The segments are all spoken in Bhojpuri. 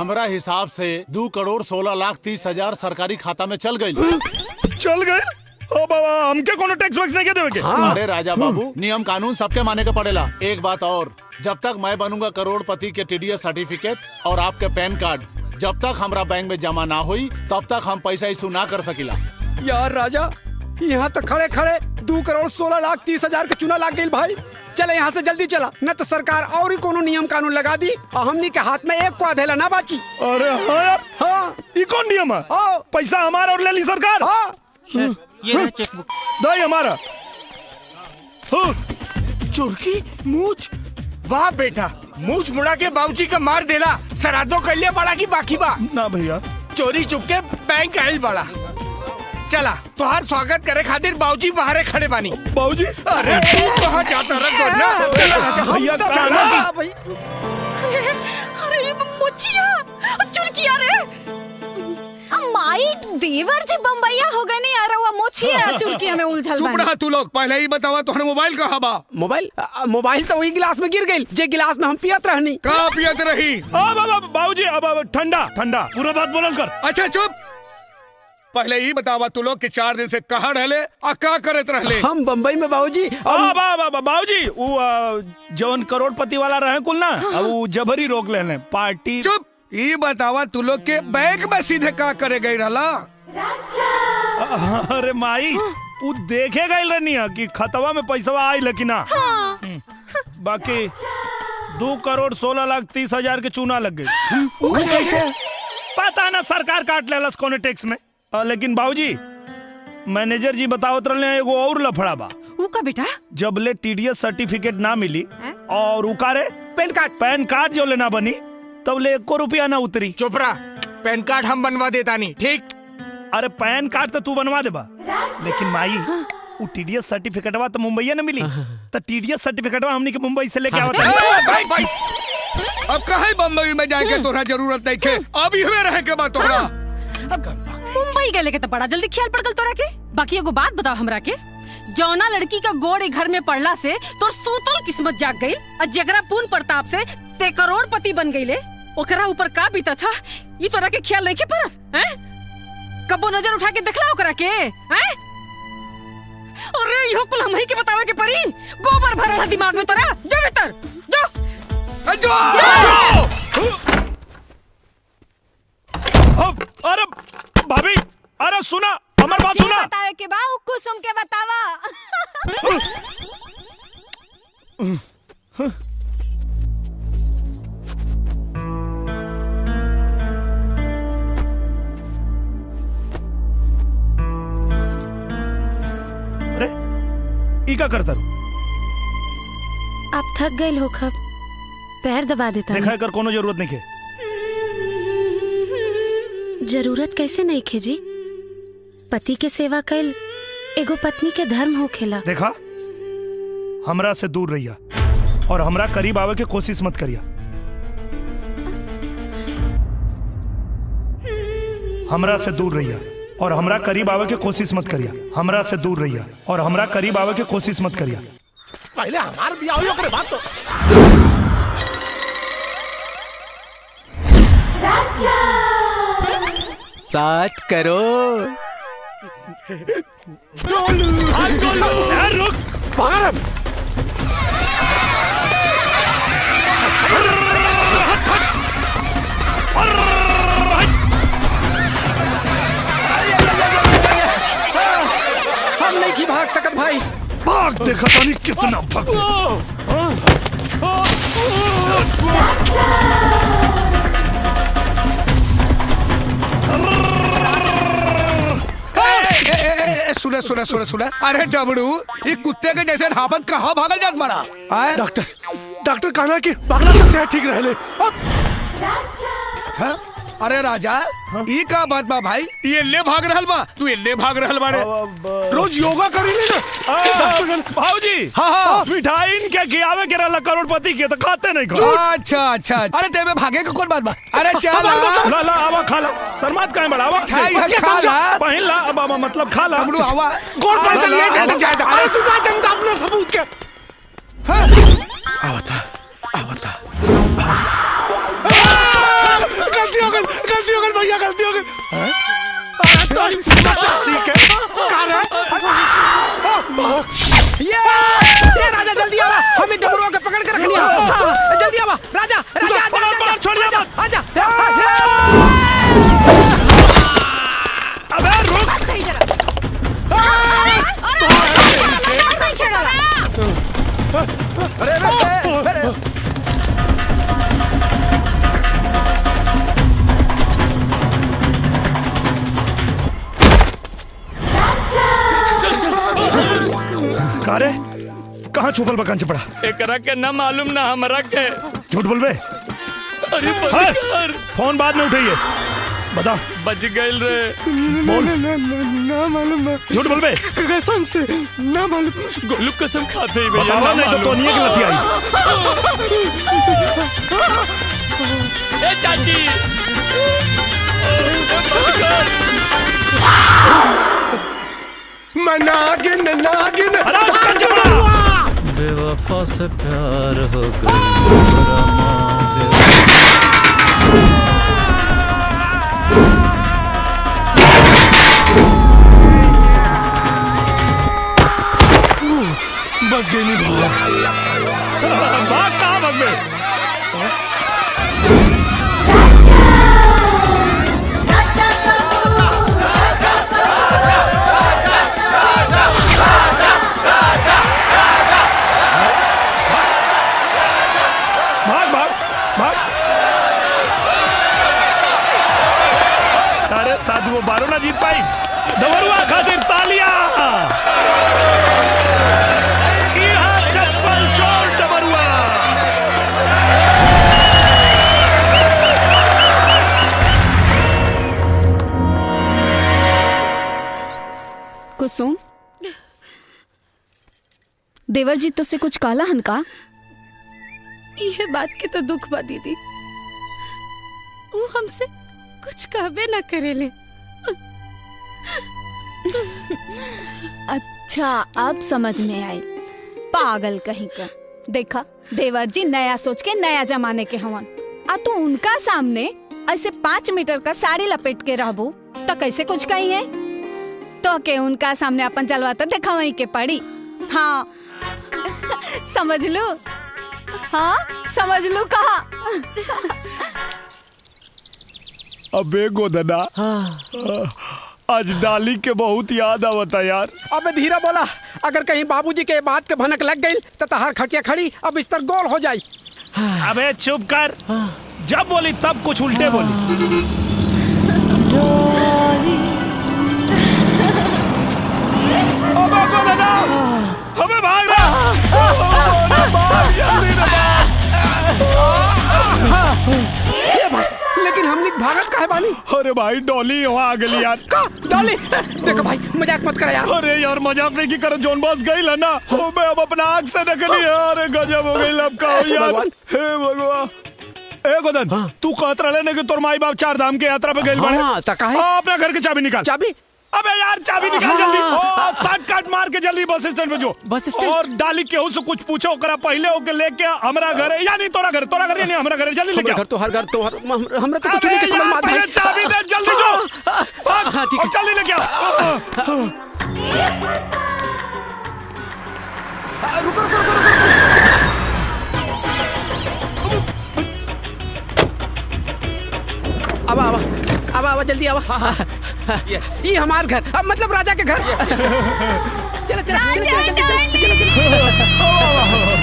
हमरा हिसाब से 2,16,30,000 सरकारी खाता में चल गई। चल गए? ओ बाबा, हमके कोनो टैक्स वैक्स नहीं देवे के? हाँ। अरे राजा बाबू, नियम कानून सबके माने के पड़ेला। एक बात और, जब तक मैं बनूंगा करोड़पति के TDS सर्टिफिकेट और आपके पैन कार्ड जब तक हमरा बैंक में जमा ना हुई तब तक हम पैसा इशू ना कर सकिला। यार राजा, यहाँ तक खड़े खड़े 2,16,30,000 का चूना लाग गई भाई। चले यहाँ से जल्दी चला, न तो सरकार और ही कोनो नियम कानून लगा दी और हमनी के हाथ में एक को अधेला ना बाची। अरे हाँ यार, हाँ, ये कौन नियम है? पैसा हमारा और ले ली सरकार। हाँ, ये चेकबुक दाई हमारा। चुरकी मूछ, वाह बेटा, मूछ मुड़ा के बाबूजी का मार देला। सरादो कर लिया बड़ा की बाकी बा ना भैया, चोरी चुपके बैंक आयल बड़ा। चला, तुहार स्वागत करे खातिर बाबूजी बाहरे खड़े बानी। बाबूजी, अरे तू कहाँ जाता रहा ना? चला भैया, चला भाई। अरे ये मोचिया, चुरकिया रे। माई देवर जी बम्बैया हो गए नहीं। अरे वो मोचिया चुरकिया में उलझल चुप बानी। रहा तू लोग, पहले ही बतावा तोहर मोबाइल कहाँ बा? मोबाइल तो वही गिलास में गिर गई जे गिलास में हम पियत रहनी। कहाँ पियत रही? बाबूजी, अब ठंडा ठंडा पूरा बात बोलन कर। अच्छा चुप, पहले ही बतावा तू लोग के 4 दिन से कहाँ रहले और क्या करत रहले? हम बम्बई में बाबूजी। बाबूजी, वो जौन करोड़पति वाला रहे कुल ना, अब वो जबरी रोक लेने पार्टी। चुप, ये बतावा तू लोग के बैंक में सीधे का करे गई रहला? अरे माई, वो देखे गई रहनी है कि खतवा में पैसा आई लेकिन ना। बाकी 2,16,30,000 के चूना लग गई। पता ना सरकार काट लेलस कोने टैक्स में। लेकिन बाबूजी, मैनेजर जी बतावत रहे एगो और लफड़ा बा। वो का बेटा? जब ले TDS सर्टिफिकेट ना मिली और उकारे पैन कार्ड जो लेना बनी तब ले 1 रुपया ना उतरी। चुप रहा, पैन कार्ड हम बनवा देता नहीं, ठीक? अरे पैन कार्ड तो तू बनवा देबा, लेकिन माई वो TDS सर्टिफिकेटवा तो मुंबई न मिली, तो TDS सर्टिफिकेटवा हमनी के मुंबई से लेके आवत है। भाई, अब कहीं बम्बई में जाके तोरा जरूरत नहीं के, अभी हुए रहे के बाद तोरा। मुंबई गए लेके तो बड़ा जल्दी ख्याल पड़ गल तोरा के। बाकी एगो बात बताओ हमरा के, जौना लड़की का गोड़ घर में पड़ला से तोर सूतल किस्मत जाग गई और जगरा पूर्ण प्रताप से ते करोड़पति बन गईले, ओकरा ऊपर का बीता था ये तोरा के ख्याल नहीं के परत? हैं? कबो नजर उठा के देखला ओकरा के? हैं? अरे इहो कुल हमही के बतावे के परी। गोबर भरल है दिमाग में तोरा। जो भीतर जो। अरे भाभी, अरे सुना हमार बात सुना। बतावे के बा कुसुम के बतावा। अरे ई का करता? आप थक गए हो खब, पैर दबा देता। देखा कर कोनो जरूरत नहीं है। जरूरत कैसे नहीं खे जी? पति के सेवा कैल एगो पत्नी के धर्म हो खेला। देखा, हमरा से दूर रहिया और हमरा करीब आवे के कोशिश मत करिया। हमरा से दूर रहिया और हमरा करीब आवे के कोशिश मत करिया। हमरा से दूर रहिया और हमरा करीब आवे के कोशिश मत करिया। पहले हमार भी आओ करे बात तो। सात करोड़। रुक, हम नहीं की भाग सकत भाई। भाग, देखा तानी कितना भाग। सुना सुना सुना सुना, अरे डबड़ू, ये कुत्ते के जैसे हापत कहाँ भागल जात मारा? डॉक्टर कहना कि भागना से सेहत ठीक रहे। अरे राजा, ये का बात बा भाई? ये ले भाग रहल बा, तू ले भाग रहल बारे। रोज योगा करी ले ना भाऊजी। हाँ, मिठाई इनके खियावे के रहला करोड़पति के तो खाते नहीं खा। अच्छा अच्छा, अरे तेरे भागे का कौन बात बा? अरे चल ला ला आवा खा ला। शर्मात काहे बड़ा आवा? मिठाई है, खा ला। पहन ला, अब मतलब खा ला। आवा गोड़ पर चल ले जा। अरे तू ना जनता अपने सबूत के। आवता आवता। गलती भैया गलती हो गई। ये राजा जल्दी आवा, हमें डमरुआ के पकड़ के रखनी है। जल्दी आवा राजा, राजा छोड़िए मत। आजा। अबे रुक। कारे कहाँ छुपल बकान पड़ा? एकरा के ना मालूम ना हमरा के। झूठ बोल बे। अरे पत्थर फोन बाद में उठाइए, बता। बच गइल रे। बोल। ना मालूम ना। झूठ बोल बे। कसम से ना मालूम। गोलू कसम खाते ही भैया बतावा नहीं तो तोनिए की लती आई। ए चाची मैं नागिन नागिन। बेवफा से प्यार हो गया। बच गई नहीं भाग कहाँ भाग में? भाग भाग भाग। अरे साधु वो बारो ना जीत पाई। डमरुआ खातिर तालियां। चप्पल चोर डमरुआ। कुसुम, देवर जी तुझसे कुछ काला हनका? ये बात के तो दुख बा दीदी, वो हमसे कुछ कहबे ना करेले। अच्छा अब समझ में आई, पागल कहीं का। देखा देवर जी नया सोच के नया जमाने के हवन, आ तू उनका सामने ऐसे 5 मीटर का साड़ी लपेट के रहबू तो कैसे कुछ कही है? तो के उनका सामने अपन जलवा तो देखा वहीं के पड़ी। हाँ समझ लू, हाँ समझ लू कहा। अबे गोदना, आज डाली के बहुत याद आवता यार। अबे धीरा बोला, अगर कहीं बाबूजी के बात के भनक लग गई तो तहार खटिया खड़ी अब बिस्तर गोल हो जाई। अबे चुप कर, जब बोली तब कुछ उल्टे बोली। अबे गोदना, हमें भाग रहा। लेकिन हमने भागत काहे बानी? अरे भाई डॉली वहाँ आ गई यार। का डॉली? देखो भाई मजाक मत कर यार। अरे यार मजाक नहीं की करो, जोन बॉस गई है ना, मैं अब अपना आँख से निकली यार। गजब हो गई अब का यार। हे भगवान। ए गोदन, तू कहत रहे ना कि तोर माई बाप 4 धाम के यात्रा पे गए बने। हाँ, तो काहे? अपना घर की चाबी निकाल। चाबी? अबे यार चाबी निकाल जल्दी। शॉर्ट कट मार के जल्दी बस स्टैंड पे जो। Bus stand? और डाली केहू से कुछ पूछो करा पहले होके लेके हमरा घर है या नहीं तोरा घर या नहीं हमरा घर, जल्दी लेके घर तो हर घर तो हमरा तो कुछ नहीं के समझ में आता। चाबी दे जल्दी जो। हाँ ठीक है, जल्दी लेके आओ। रुको। आवा जल्दी आवा। ये हमार घर, अब मतलब राजा के घर। चलो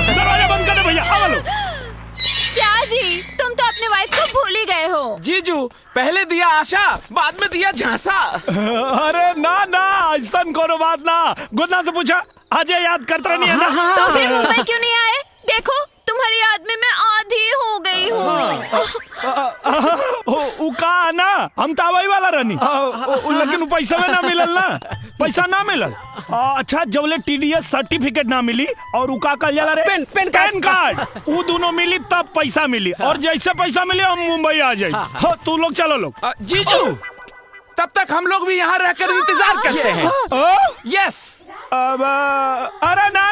दरवाजा बंद कर दे भैया। आओ लो। क्या जी, तुम तो अपने वाइफ को भूल ही गए हो। जीजू पहले दिया आशा, बाद में दिया झांसा। अरे ना ऐसा कोनो बात ना। गोदना से पूछा, अजय याद करता नहीं है ना? तो फिर मुंबई क्यों नहीं आए? देखो तुम्हारी याद में मैं आधी हो गई हूँ। का ना हम तावाई वाला रहनी, लेकिन पैसा में ना मिलल ना, पैसा ना मिलल। अच्छा जबले TDS सर्टिफिकेट ना मिली और उका कल जाला रे पैन कार्ड, वो दोनों मिली तब पैसा मिली। और जैसे पैसा मिले हम मुंबई आ जाए। तू लोग चलो लोग। जीजू तब तक हम लोग भी यहाँ रहकर इंतजार करते हैं। यस। अब अरे ना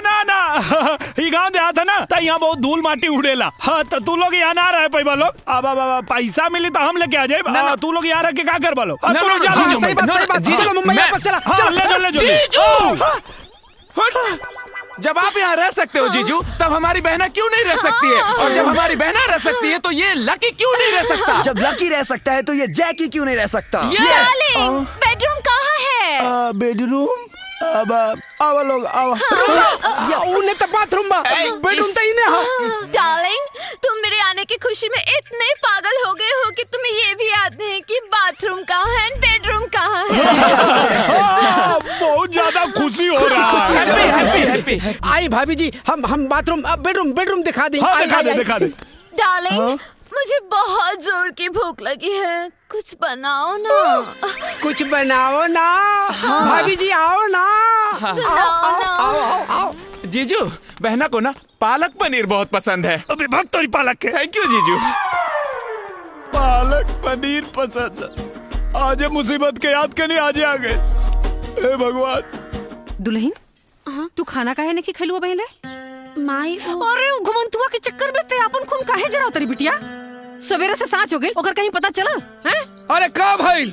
ये गांव देहात है ना, तो यहाँ बहुत धूल माटी उड़ेला। हाँ तो तू लोग यहाँ ना रहे पैबा लोग। अब पैसा मिली तो हम लेके आ जाए। तू लोग यहाँ रह के क्या कर बालो? तू लोग जा। सही बात चलो मुंबई वापस चला। ले जो जब आप यहाँ रह सकते हो जीजू, तब हमारी बहना क्यों नहीं रह सकती है? और जब हमारी बहना रह सकती है तो ये लकी क्यों नहीं रह सकता? जब लकी रह सकता है तो ये जैकी क्यों नहीं रह सकता? डार्लिंग, बेडरूम कहाँ है? बेडरूम अब लोग उन्हें तो बाथरूम बेडरूम तो इन्हें। हाँ डार्लिंग, तुम मेरे आने की खुशी में इतने पागल हो गए हो कि तुम्हें ये भी याद नहीं कि बाथरूम कहाँ है, बेडरूम कहाँ है। बहुत ज्यादा खुशी हो रहा है। हैप्पी। आई भाभी जी, हम बाथरूम बेडरूम दिखा दें। दिखा दे। डार्लिंग, मुझे बहुत जोर की भूख लगी है, कुछ बनाओ ना। कुछ बनाओ ना। भाभी जी आओ ना। आओ। जीजू, बहना को ना पालक पनीर बहुत पसंद है। अभी भक्त तोरी पालक के। थैंक यू जीजू। पालक पनीर पसंद। आज मुसीबत के याद के नहीं आज आ गए। हे भगवान। दुल्हन, तू खाना काहे नहीं खिलुआ पहले? माई अरे घुमंतुआ के चक्कर में ते अपन खून काहे जराव तरी बिटिया? सवेरे से सांच हो गई, ओकर कहीं पता चला? हैं? अरे का भाई?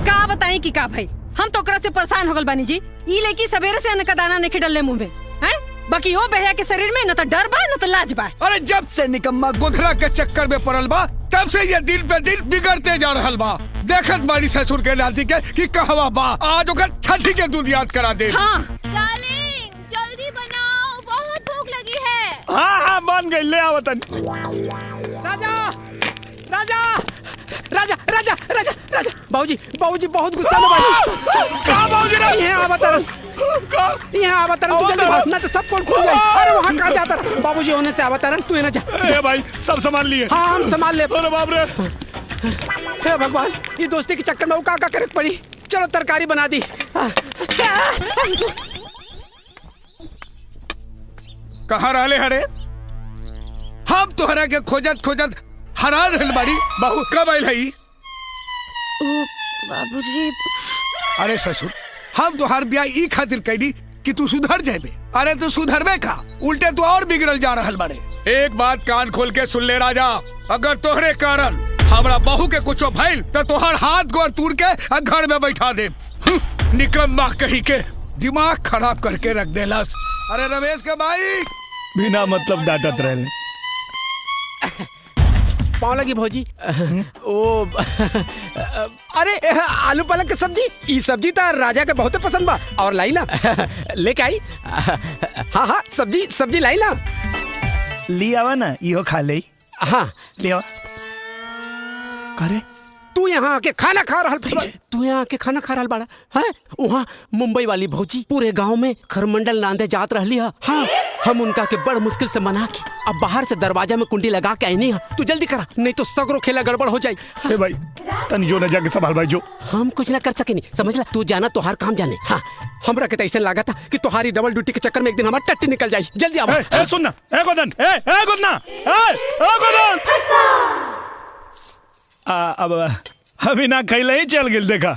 का बताई कि का भाई? हम तो ओकरा से परेशान हो गल बानी जी। ई लेकी सवेरे से अन्न का दाना नहीं डलले मुंह में, हैं? बाकी वो बहया के शरीर में न तो डर बा न तो लाज बा। अरे जब से निकम्मा गुथरा के चक्कर में पड़ल बा, तब से ये दिन पे दिन बिगड़ते जा रहल बा। देखत बानी ससुर के नाती के कि कहवा बा, आज ओकर छठी के दूध याद करा दे। हाँ जल्दी बनाओ, बहुत भूख लगी है। हाँ बन गई, ले आओ तन। राजा बाबूजी बहुत गुस्सा में बानी। का बाबूजी रे? यहाँ अवतरण तू जल्दी भाग, ना तो सब पोल खुल जाए। अरे वहाँ कहाँ जाता? बाबूजी होने से अवतरण तू ना जा। ए भाई सब संभाल लिए। हाँ हम संभाल ले। अरे बाप रे। हे भगवान, ये दोस्ती के चक्कर में वो का करत पड़ी। चलो तरकारी बना दी। कहाँ रहले हरे? हम तोहरा के खोजत हरान रहल बाड़ी। बहू कब आइल हई? बाबूजी। अरे ससुर, हम तोहार ब्याह ई खातिर कैली कि तू सुधर जाबे। अरे तू सुधरबे का, उल्टे तू और बिगड़ल जा रहल बाड़े। एक बात कान खोल के सुन ले राजा, अगर तोहरे कारण हमरा बहू के कुछो भइल तो तोहार हाथ गोड़ तोड़ के घर में बैठा दे। निकम्मा कही के दिमाग खराब करके रख देलस। अरे रमेश के भाई बिना मतलब डांटत रहे। पाव लगी भौजी। ओ अरे आलू पालक की सब्जी, ई सब्जी तो राजा के बहुत पसंद बा। और लाई ना लेके आई। हाँ सब्जी लाई ना। ली आवा ना, इहो खा ले। हाँ ले आवा। करे तू यहाँ आके खाना खा रहा बाड़ा है? वहाँ मुंबई वाली भौजी पूरे गांव में खरमंडल नांदे जात रहली है। हाँ हम उनका के बड़ मुश्किल से मना के अब बाहर से दरवाजा में कुंडी लगा के आईनी है। तू जल्दी करा, नहीं तो सगरो खेला गड़बड़ हो जाए। ए भाई तन जो न जाके संभाल भाई जो। हम कुछ ना कर सके नहीं, समझ ला। तू जाना तोहार काम जाने। हाँ हमरा के ऐसे लगा था कि तुम्हारी डबल ड्यूटी के चक्कर में एक दिन हमारी टट्टी निकल जाए। जल्दी आओ। सुन ना, ए गोदन, ए गोदना, ए गोदन। अब अभी ना खैले ही चल गिल देखा।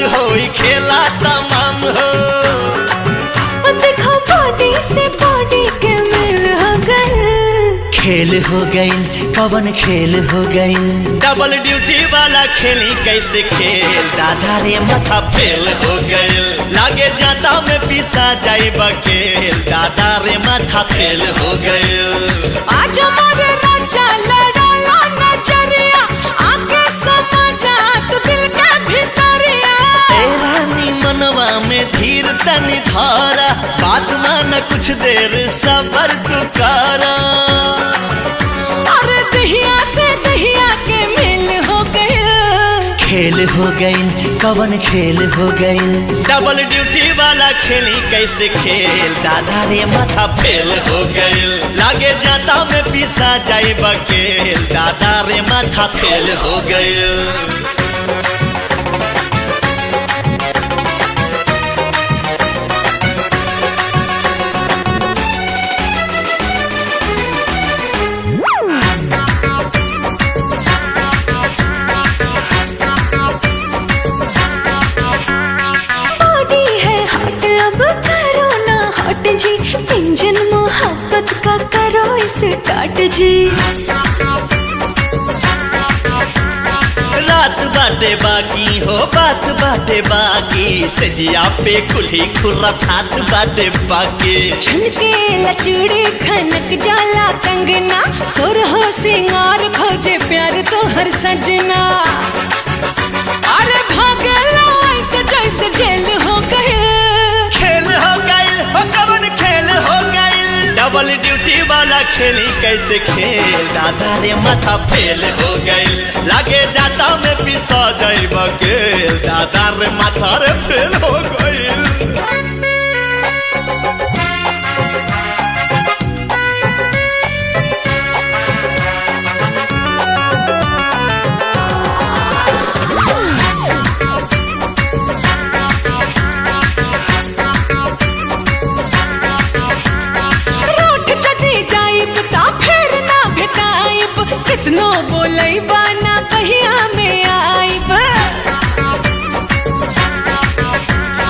होई खेला तमाम हो। देखो बॉडी से बॉडी के मिल हो गए। खेल हो गई, कवन खेल हो गई। डबल ड्यूटी वाला खेली कैसे खेल, दादा रे माथा फेल हो गई। लागे जाता में पिसा जाई बकेल, दादा रे माथा फेल हो गई। आज हमारे राजा लड़ाला नजर मनवा में धीर तनी धारा, बात माना कुछ देर सबर तू करा। अरे दहिया से दहिया के मेल हो गइल, खेल हो गइल कवन खेल हो गइल, डबल ड्यूटी वाला खेली कैसे खेल, दादा रे माथा फेल हो गइल, लागे जाता में पीसा जाई बकेल, दादा रे माथा फेल हो गइल। इंजन मोहब्बत का करो स्टार्ट जी। रात बाटे बाकी हो बात बाटे बाकी, सजिया पे कुल्ही खुराफात बाटे बाकी। छनके लचड़े खनक जाला कंगना, सुरहो सिंगार खोजे प्यार तो हर सजना। अरे भागला ऐसे जैसे जेल हो गए, खेल हो गइल हो कवन खेल हो गइल, डबल ड्यूटी वाला खेली कैसे खेल, दादा रे माथा फेल हो गइल, लागे जाता में पिसा जाई बकेल, दादा रे माथा रे फेल हो गइल। कितनो बोलई बाना कहिया में आइब,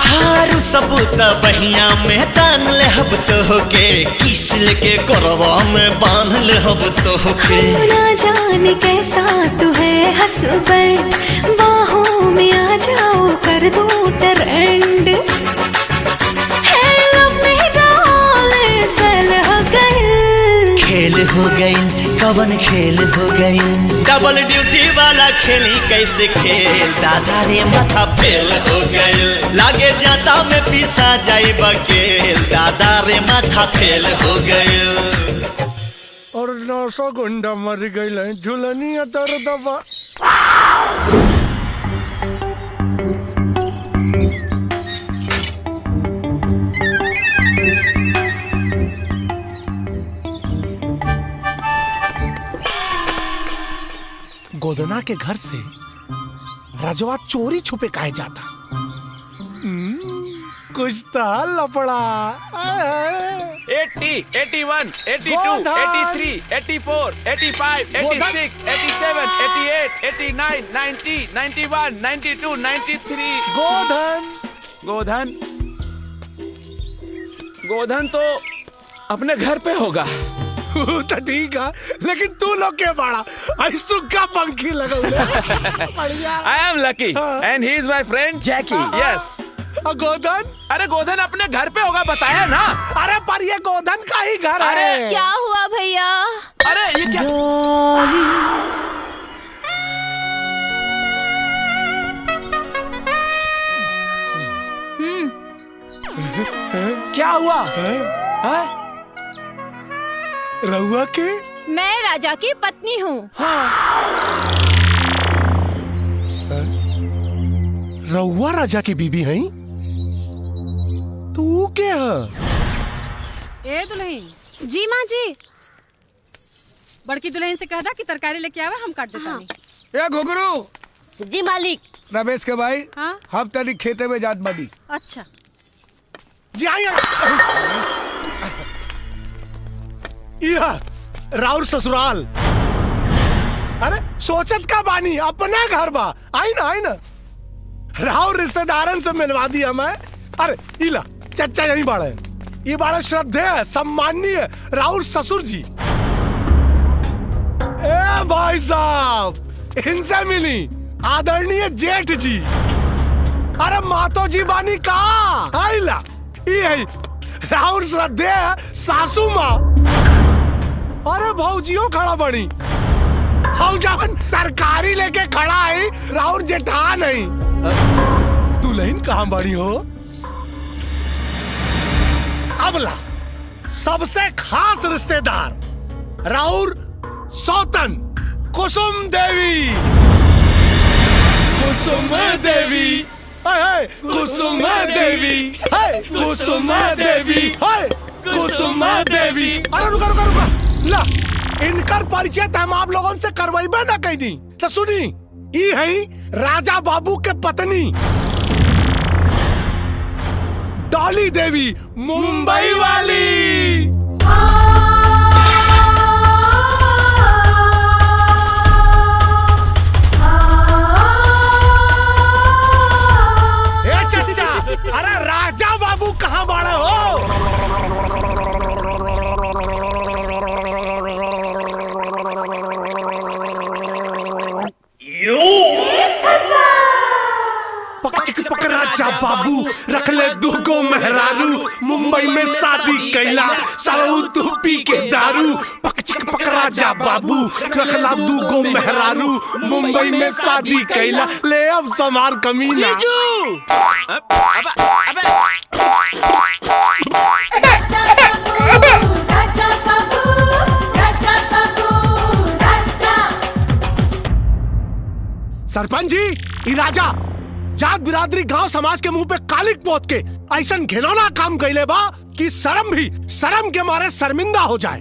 हारू सबूत बहिया में तान ले हब तो होके, किस लेके कोरवा में बांध ले हब तो होके। ना जाने कैसा तू है हस्बैंड, बाहों में आ जाओ कर दो ट्रेंड, खेल हो गइल कवन खेल हो गइल, डबल ड्यूटी वाला खेली कैसे खेल, दादा रे माथा फेल हो गइल, लागे जाता में पीसा जाई बकेल, दादा रे माथा फेल हो गइल। और 900 गुंडा मर गइल झुलनिया तर दबा। गोदना के घर से रजवा चोरी छुपे काहे जाता? कुछ तो लफड़ा। 80, 81, 82, 83, 84, 85, 86, 87, 88, 89, 90, 91, 92, 93। गोधन तो अपने घर पे होगा। तो ठीक है, लेकिन तू लोग के बड़ा सुक्का पंखी लगा। I am lucky and he is my friend Jackie. Yes. गोधन? अरे गोधन अपने घर पे होगा, बताया ना। अरे पर ये गोधन का ही घर है। अरे क्या हुआ भैया? अरे ये क्या? क्या हुआ? रहुआ के? मैं राजा की पत्नी हूँ। रहुआ राजा की बीबी है? तू क्या? ए दुल्हन। जी माँ जी। बड़की दुल्हन से कहदा कि तरकारी लेके आवे, हम काट देता नहीं। ए घुघरू। जी मालिक। रमेश के भाई। हाँ? हम तनी खेते में जात बानी। अच्छा जी आइए। राउर ससुराल। अरे सोचत का बानी, अपना घर बा। आई ना राउर रिश्तेदारन से मिलवा दिया मैं। अरे इला चच्चा यही बाड़े, ये बाड़े श्रद्धेय सम्माननीय राउर ससुर जी। ए भाई साहब, इनसे मिली आदरणीय जेठ जी। अरे मातो जी बानी का आइला, ये राउर श्रद्धेय सासू माँ। अरे भौजियो खड़ा बनी। हम जब तरकारी लेके खड़ा है, राउर जेठा नहीं। तू दुल्हन कहाँ बड़ी हो? अबला सबसे खास रिश्तेदार राउर सौतन कुसुम देवी। कुसुम देवी, कुसुम देवी, कुसुम देवी, कुसुम देवी। अरे रुका रुका रुका, ला इनकर परिचय तो हम आप लोगों से करवाइबे ना कहीं नहीं। तो सुनी, ई है राजा बाबू के पत्नी डॉली देवी, मुंबई वाली। ए चचा, अरे राजा बाबू कहाँ बड़े हो? पक राजा बाबू रख ले दूगो मेहरारू, मुंबई में शादी कैला सालू तू पी के दारू। पक राजा बाबू रख ला दूगो मेहरारू, मुंबई में शादी कैला ले अब समार कमीना। सरपंच जी, ई राजा जात बिरादरी गांव समाज के मुंह पे कालिक पोत के ऐसा घिनौना काम कैले बा कि शर्म के मारे शर्मिंदा हो जाए।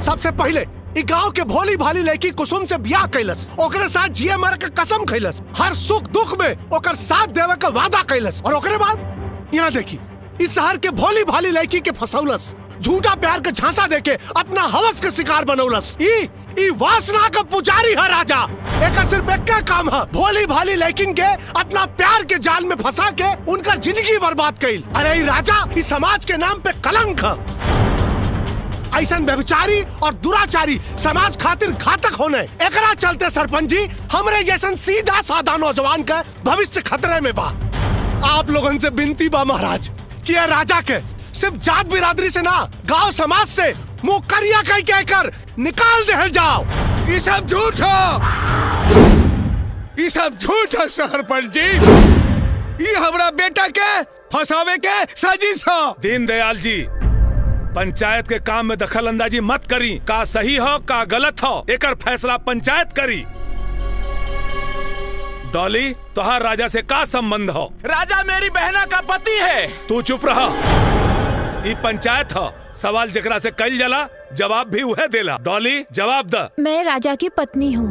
सबसे पहले ई गांव के भोली भाली लड़की कुसुम से ब्याह कैलस, ओकरे साथ जिए मरे के कसम खैलस, हर सुख दुख में ओकर साथ देवे का वादा कैलस। और ओकरे बाद यहाँ देखी, इस शहर के भोली भाली लड़की के फसौलस, झूठा प्यार के झांसा देके अपना हवस के शिकार बनौलस। ई वासना का पुजारी है राजा। एक सिर्फ एक का काम है, भोली भाली लेकिन के अपना प्यार के जाल में फंसा के उनका जिंदगी बर्बाद कइल। अरे ई राजा इस समाज के नाम पे कलंक है। ऐसा व्यभिचारी और दुराचारी समाज खातिर घातक होने, एकरा चलते सरपंच जी हमरे जैसन सीधा साधा नौजवान का भविष्य खतरे में बा। आप लोगन से विनती बा महाराज कि ये राजा के सिर्फ जात बिरादरी से ना, गांव समाज से मुंह करिया कह कहकर निकाल दे जाओ। ये सब झूठ है, ये सब झूठ है सरपंच जी। ये हमारा बेटा के फंसावे के साजिश है। दीनदयाल जी, पंचायत के काम में दखल अंदाजी मत करी। का सही हो का गलत हो, एकर फैसला पंचायत करी। डॉली, तोहार राजा से का संबंध हो? राजा मेरी बहना का पति है। तू चुप रहा। ये पंचायत हो, सवाल जकरा से कइल जाला जवाब भी वह देला। डॉली, जवाब द। मैं राजा की पत्नी हूँ।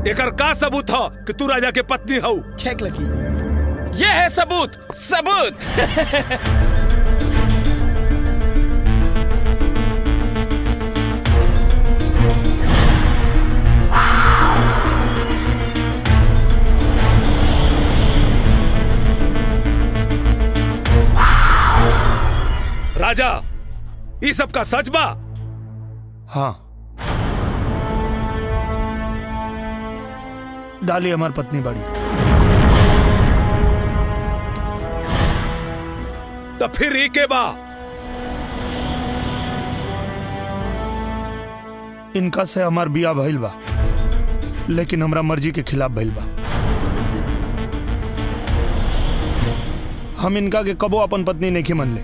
एकर का सबूत हो कि तू राजा के पत्नी हो? चेक लगी। ये है सबूत। राजा, ये सब का सच बा? हाँ, डाली हमार पत्नी बड़ी। तो फिर ही के बा? इनका से हमार बिया भइल बा, लेकिन हमरा मर्जी के खिलाफ भइल बा। हम इनका के कबो अपन पत्नी नहीं मन ले,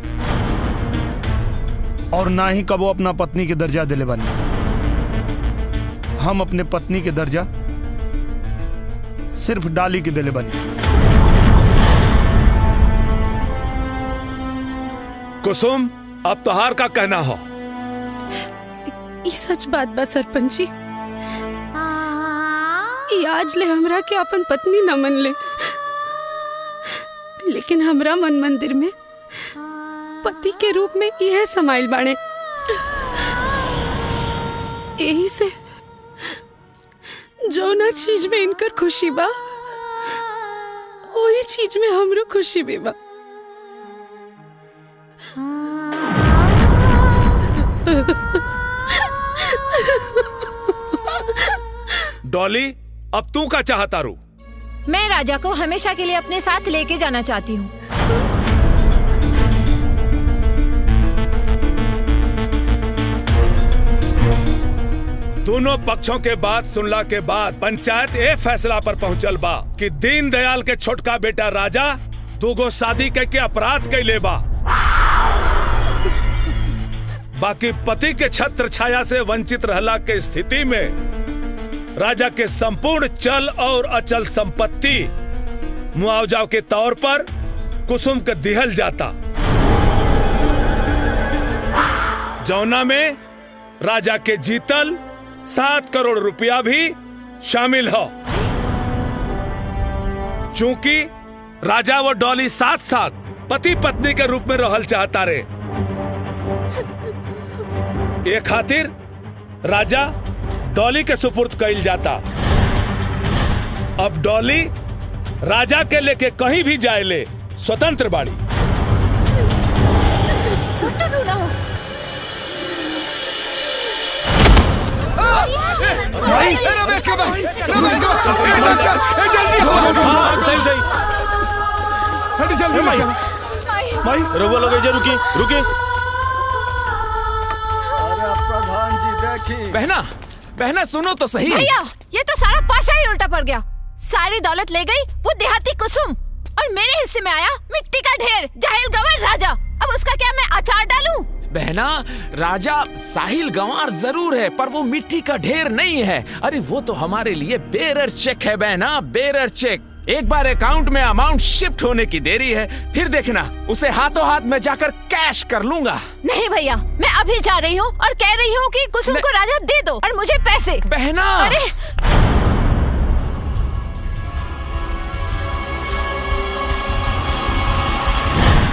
और ना ही कबो अपना पत्नी के दर्जा दिले बानी। हम अपने पत्नी के दर्जा सिर्फ डाली के दिले बानी। कुसुम, अब तोहार का कहना हो? ई सच बात बा सरपंच जी। ई आज ले हमरा के अपन पत्नी न मन ले, लेकिन हमरा मन मंदिर में पति के रूप में यह समाइल बाणे। यही से जो ना चीज में इनकर खुशी बा, वही चीज में हमरो खुशी भी बा। डॉली, अब तू का चाहता रू? मैं राजा को हमेशा के लिए अपने साथ लेके जाना चाहती हूँ। दोनों पक्षों के बात सुनला के बाद पंचायत ए फैसला पर पहुंचल बा कि दीनदयाल के छोटका बेटा राजा दूगो शादी के अपराध कैले बा। बाकी पति के छत्र छाया से वंचित रहला के स्थिति में राजा के संपूर्ण चल और अचल संपत्ति मुआवजा के तौर पर कुसुम के दिहल जाता, जौना में राजा के जीतल 7 करोड़ रुपया भी शामिल हो। चूंकि राजा व डॉली साथ साथ पति पत्नी के रूप में रहल चाहता रे, ये खातिर राजा डॉली के सुपुर्द कइल जाता। अब डॉली राजा के लेके कहीं भी जाए ले स्वतंत्र बाड़ी। रघुआ लोग रुकी। बहना बहना सुनो तो सही। भैया ये तो सारा पाशा ही उल्टा पड़ गया। सारी दौलत ले गई वो देहाती कुसुम और मेरे हिस्से में आया मिट्टी का ढेर जाहिल गंवार राजा। अब उसका क्या मैं अचार डालूं? बहना राजा साहिल गंवार जरूर है पर वो मिट्टी का ढेर नहीं है। अरे वो तो हमारे लिए बेरर चेक है बहना, बेरर चेक। एक बार अकाउंट में अमाउंट शिफ्ट होने की देरी है, फिर देखना उसे हाथों हाथ में जाकर कैश कर लूंगा। नहीं भैया मैं अभी जा रही हूँ और कह रही हूँ कि कुसुम को राजा दे दो और मुझे पैसे। बहना अरे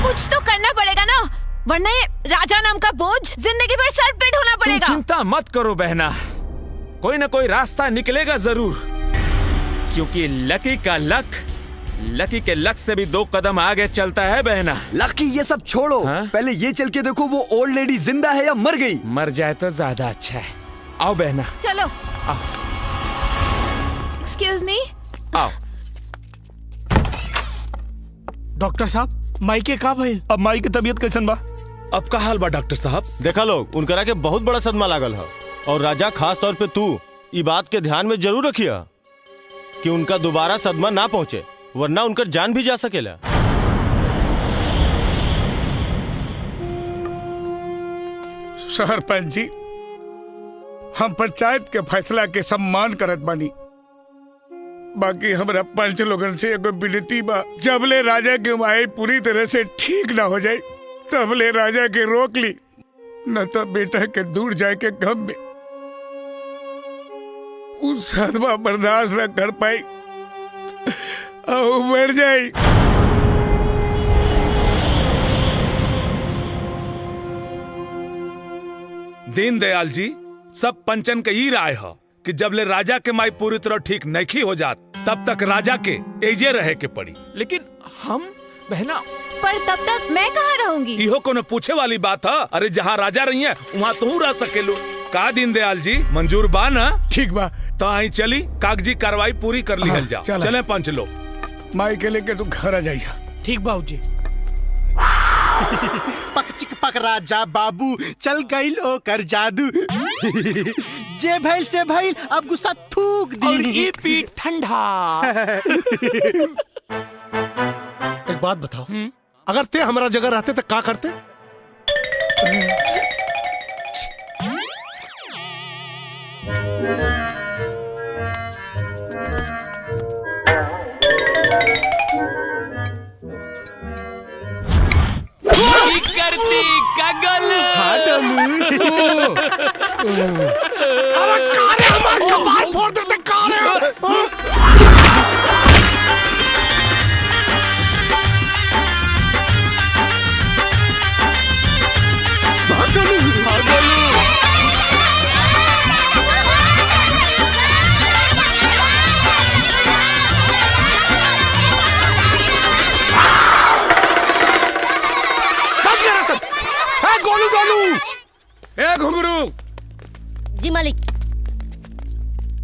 कुछ तो करना पड़ेगा ना, वरना ये राजा नाम का बोझ जिंदगी भर सर पे ढोना पड़ेगा। तुम चिंता मत करो बहना, कोई न कोई रास्ता निकलेगा जरूर, क्योंकि लकी के लक से भी 2 कदम आगे चलता है बहना। लकी ये सब छोड़ो, पहले ये चल के देखो वो ओल्ड लेडी जिंदा है या मर गई। मर जाए तो ज्यादा अच्छा है। आओ बहना चलो। Excuse me. आओ। डॉक्टर साहब माई के का भइल? अब माई की तबीयत कैसन बा? अब का हाल बा डॉक्टर साहब? देखा लोग उनकरा के बहुत बड़ा सदमा लागल है और राजा खास तौर पे तू ये बात के ध्यान में जरूर रखिया कि उनका दोबारा सदमा ना पहुंचे, वरना उनका जान भी जा सकेला। सरपंच जी हम पंचायत के फैसला के सम्मान करत बानी, बाकी हमरा पंच लोगन से एगो विनती बा, जबले राजा की माई पूरी तरह से ठीक ना हो जाए तबले राजा के रोक ली, न तो बेटा के दूर जाए के गम में उस सदमा बर्दाश्त न कर पाई और मर जाई। दीनदयाल जी सब पंचन के ई राय है कि जबले राजा के माई पूरी तरह ठीक नहीं हो जात तब तक राजा के एजे रहे के पड़ी। लेकिन हम बहना पर तब तक मैं कहाँ रहूंगी? इहो कोनो पूछे वाली बात है? अरे जहाँ राजा रही है वहाँ तू रह सकेलू का? दीनदयाल जी मंजूर बा ना? ठीक बा तो आई चली कागजी कार्रवाई पूरी कर ली जाओ। चले पंच लो। माई के लेके तू घर आ जाइया। ठीक बाबूजी। पक चिक पक राजा बाबू चल गईल ओकर जादू जे भइल से भइल अब गुस्सा थूक दी और ये पीठ ठंडा। एक बात बताओ, अगर ते हमारा जगह रहते तो क्या करते? करती कगल। अरे कारे हमारे कपाल फोड़ देते कारे। गोलू गोलू ए घुंगरू जी मालिक।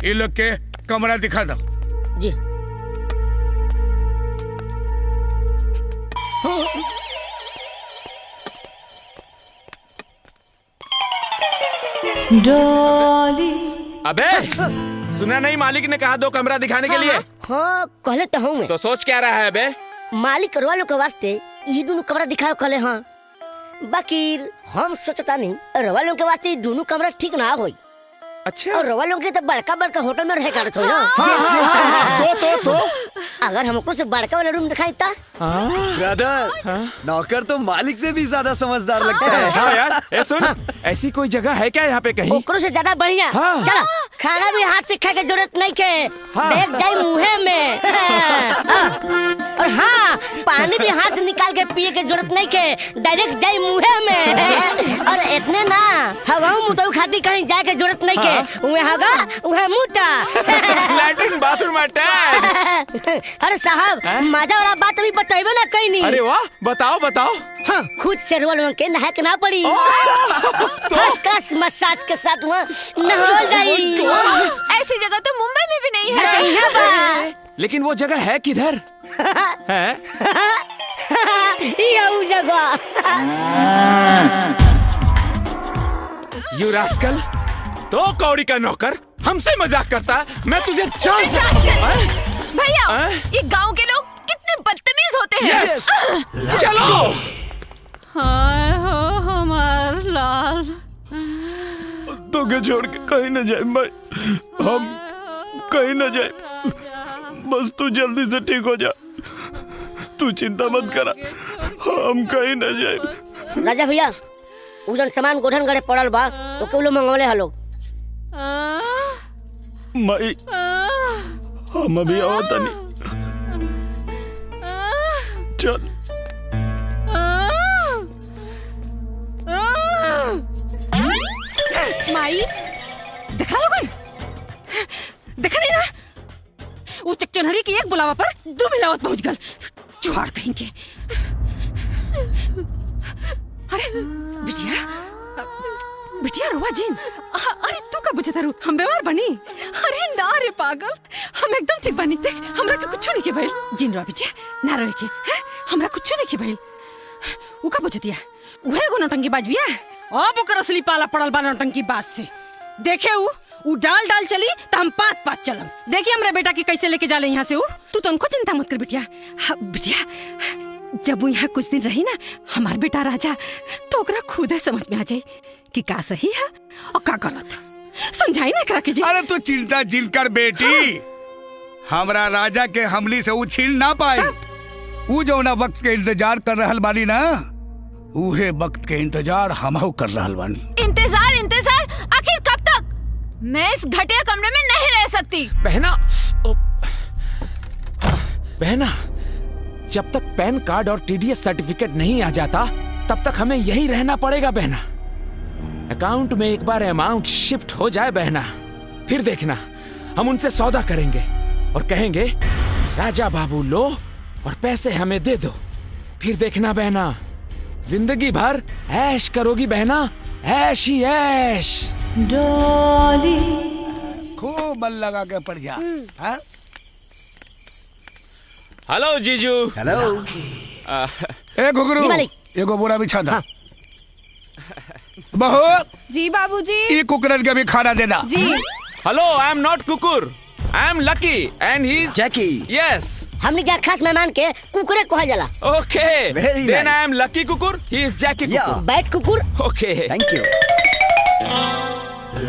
ये लोग के कमरा दिखा दो। जी। डॉली अबे सुना नहीं, मालिक ने कहा 2 कमरा दिखाने के लिए। हाँ कहले तो हूँ मैं। तो सोच क्या रहा है बे? मालिक करवा लो के वास्ते ये दोनों कमरा दिखाओ कहले। हाँ बाकी हम सोचता नहीं रवा लोग के वास्ते दोनों कमरा ठीक ना होई। अच्छा। और रवा लोग के तो बड़का बड़का होटल में रह करत हो ना। तो अगर हमको से बड़का वाला रूम दिखाई ता ब्रदर, नौकर तो मालिक से भी ज्यादा समझदार लगता है। हाँ यार, ए सुन, ऐसी कोई जगह है क्या यहाँ पे कहीं? ओकरो से ज्यादा बढ़िया। हाँ। चलो खाना भी हाथ से खा के जरूरत नहीं के। हाँ। देख जाए मुँहे में। और हाँ पानी भी हाथ से निकाल के पिए के जरूरत नहीं के, डायरेक्ट जाए मुँहे में। और इतने ना हवा मुँह खाती कहीं जाए के जरूरत नहीं के। उहे हगा उहे मुँहता। Latrine bathroom attach. अरे साहब मजा वाला बात अभी बताइबे ना कहीं नहीं। अरे वाह, बताओ बताओ। हाँ, खुद से रोल के नहा के ना पड़ी। फर्स्ट क्लास मसाज के साथ वहाँ नहा जाई। ऐसी जगह तो मुंबई में भी नहीं है। लेकिन वो जगह है किधर? है? ये जगह। यू रास्कल, तो कौड़ी का नौकर हमसे मजाक करता, मैं तुझे जान भैया, ये गांव के लोग कितने बदतमीज होते हैं। yes! चलो। हाय हो हमार लाल। तो के छोड़ के कहीं न जाए भाई, हम कहीं न जाए। बस तू जल्दी से ठीक हो जा, तू चिंता मत करा, हम कहीं न जाए। राजा भैया उजन सामान गोधन गड़े पड़ल बा, तो केवलो मंगवले हलो। माई हम अभी आवत नहीं। चल माई देखा लोगन, देखा नहीं ना वो चकचनहरी की एक बुलावा पर 2 मिलावट पहुंच गल। चुहाड़ कहीं के। अरे बिटिया बिटिया रुआ जिन। अरे तू का बचता रू, हम बीमार बनी। अरे ना रे पागल, हम एकदम ठीक बनी। देख हमरा के कुछ नहीं के भइल। जिन रुआ बिटिया ना रोए के, हमरा कुछ नहीं के भइल। उ का बचतिया उहे एगो नौटंकी बाज बिया। अब ओकर असली पाला पड़ल बा नौटंकी बाज से। देखे उ डाल डाल चली तो हम 5-5 चलम। देखिए हमरे बेटा की कैसे लेके जाले यहाँ से। तू तनको चिंता मत कर बिटिया। बिटिया जब वो यहाँ कुछ दिन रही ना हमार बेटा राजा, तो ओकरा खुदे समझ में आ जाए कि का सही है और का गलत। समझाई ना करा कीजिए। अरे तू चिंता जिल कर बेटी। हमरा राजा के हमली से उ छीन ना पाई। उ जो ना वक्त के इंतजार कर रहल बानी ना, उहे वक्त के इंतजार हमहू कर रहल बानी। इंतजार इंतजार आखिर कब तक? मैं इस घटिया कमरे में नहीं रह सकती। बहना, बहना, जब तक पैन कार्ड और टीडीएस सर्टिफिकेट नहीं आ जाता तब तक हमें यहीं रहना पड़ेगा बहना। अकाउंट में एक बार अमाउंट शिफ्ट हो जाए बहना, फिर देखना हम उनसे सौदा करेंगे और कहेंगे राजा बाबू लो और पैसे हमें दे दो। फिर देखना बहना जिंदगी भर ऐश करोगी बहना, ऐश ही ऐश। डोली खूब बल लगा के पड़ जा। हेलो जीजू। हेलो। ए घुघरू, एगो बोरा बिछा दा। बहू जी बाबूजी। ये कुकरन के भी खाना देना। जी। हेलो, आई एम नॉट कुकुर, I am lucky and he is Jackie. Yes. हमने क्या खास मेहमान के कुकुरे कहा जाला। Okay, Very then nice. I am lucky कुकुर, ही इज जैकी कुकुर। बैठ कुकुर। Okay thank you.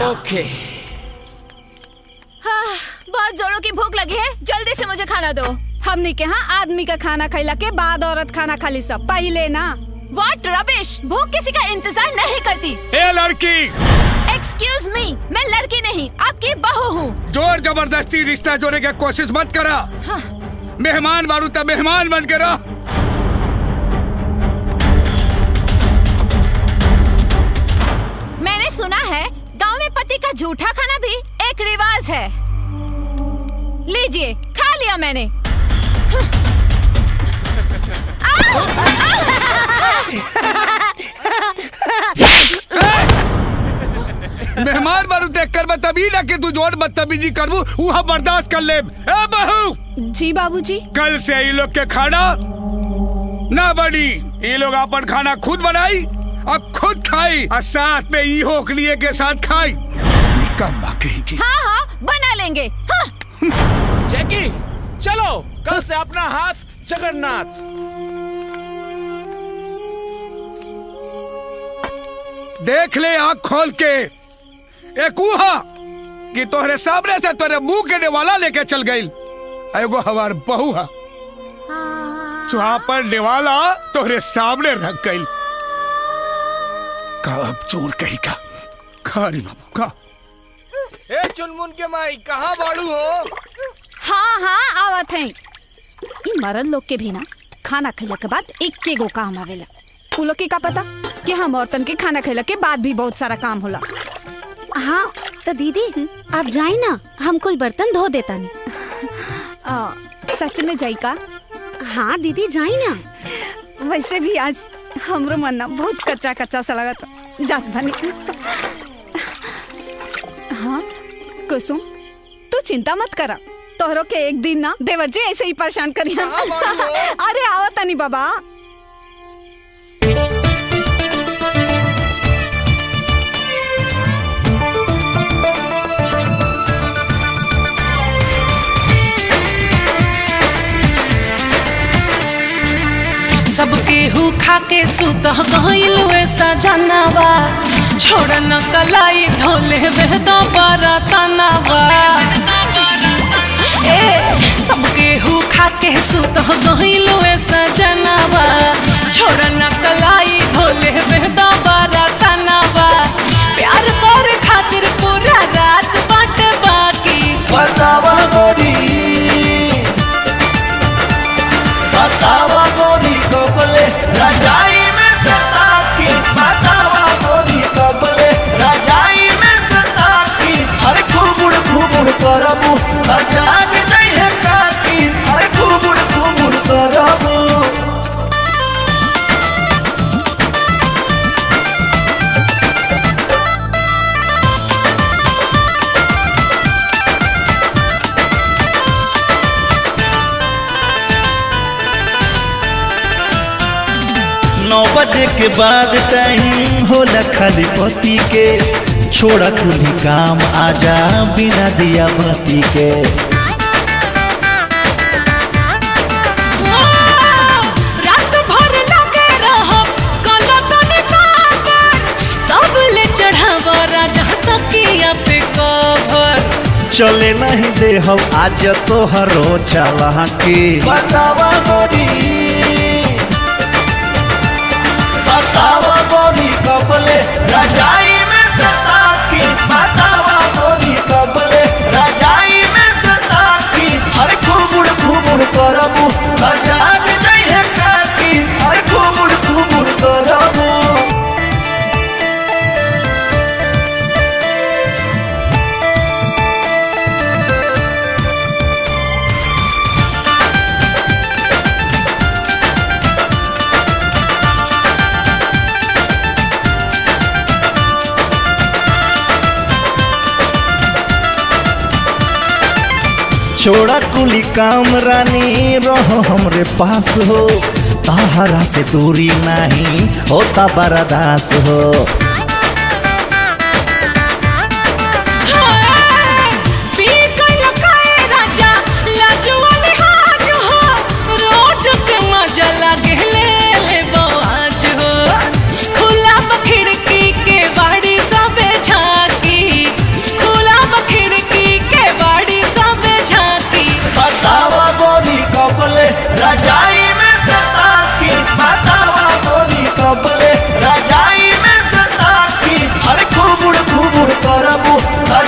ओके। हाँ, बहुत जोरों की भूख लगी है, जल्दी से मुझे खाना दो। हमने के यहाँ आदमी का खाना खैला के बाद औरत खाना खाली सब पहले ना। What rubbish! भूख किसी का इंतजार नहीं करती। ए लड़की, एक्सक्यूज मी, मैं लड़की नहीं आपकी बहू हूँ। जोर जबरदस्ती रिश्ता जोड़ने की कोशिश मत करा। हाँ। मेहमान बारू तब मेहमान बन के रह। मैंने सुना है गांव में पति का झूठा खाना भी एक रिवाज है। लीजिए, खा लिया मैंने। मेहमान बारू देख कर तभी ना कि तू जोर बदतमीजी करबू वहाँ बर्दाश्त कर ले। ए बहू। जी बाबूजी। कल से ये लोग के खाना ना बनी। ये लोग अपन खाना खुद बनाई और खुद खाई और साथ में ई होकलिए के साथ खाई। कम बाकी की। हाँ हाँ बना लेंगे। हाँ। जैकी चलो कल से अपना हाथ जगन्नाथ। देख ले आँख खोल के एक कुहा कि तोहरे सामने से तोरे मुंह के नेवाला लेके चल गई। एगो हमार बहू है चुहा पर नेवाला तोहरे सामने रख गई। कब चोर कही का रे बाबू का। ए चुनमुन के माई कहाँ बाड़ू हो? हाँ हाँ आवत है। इ मरद लोग के भी ना खाना खैला के बाद एक के गो काम आवेला। उ लोग के का पता कि हम औरतन के खाना खैला के बाद भी बहुत सारा काम होला। हाँ तो दीदी आप जाए ना, हम कुल बर्तन धो देता नहीं। सच में जाई का? हाँ दीदी जाए ना। वैसे भी आज हमरो मन ना बहुत कच्चा कच्चा सा लगा था। जात बनी। हाँ कुसुम तू चिंता मत करा, तोहरो के एक दिन ना देवर जी ऐसे ही परेशान करिया। अरे आवत नहीं बाबा। सबके हु खा के सुत गइल वैसा जानवा, छोड़ न कलाई ढोले बेहदा बरा तनावा। ए सबके हु खा के सुत गइल वैसा जानवा, छोड़ न कलाई ढोले बेहदा बरा तनावा। प्यार कर खातिर पूरा रात बाटे बाकी। बतावा गोरी, बतावा गोरी कबले रजाई में सता की। बतावा गोरी कबले रजाई में सता की। अरे खुबुड़ खुबुड़ करबू जाग नहीं है काकी। अरे खुबुड़ खुबुड़ करबू। नौ बजे के बाद टाइम होला खाली पति के। छोड़ा कुली काम आजा बिना दिया बत्ती के। रात भर लगे रहब गलत निशान, तब ले चढ़ाव राजा तकिया पे कवर। चले नहीं दे हम आज तो हरो चला के। बतावा गोरी, बतावा गोरी कबले रजाई में सता की। बतावा गोरी कबले रजाई में सता की। अरे खुबुड़ खुबुड़ करबू जाग नहीं है काकी। अरे खुबुड़ खुबुड़ करबू। छोड़ा कुली काम रानी रहो हमरे पास हो। ताहरा से दूरी नहीं होता बर्दाश्त हो। रजाई में सता की। बतावा गोरी कबले रजाई में सता की। अरे खुबुड़ खुबुड़ करबू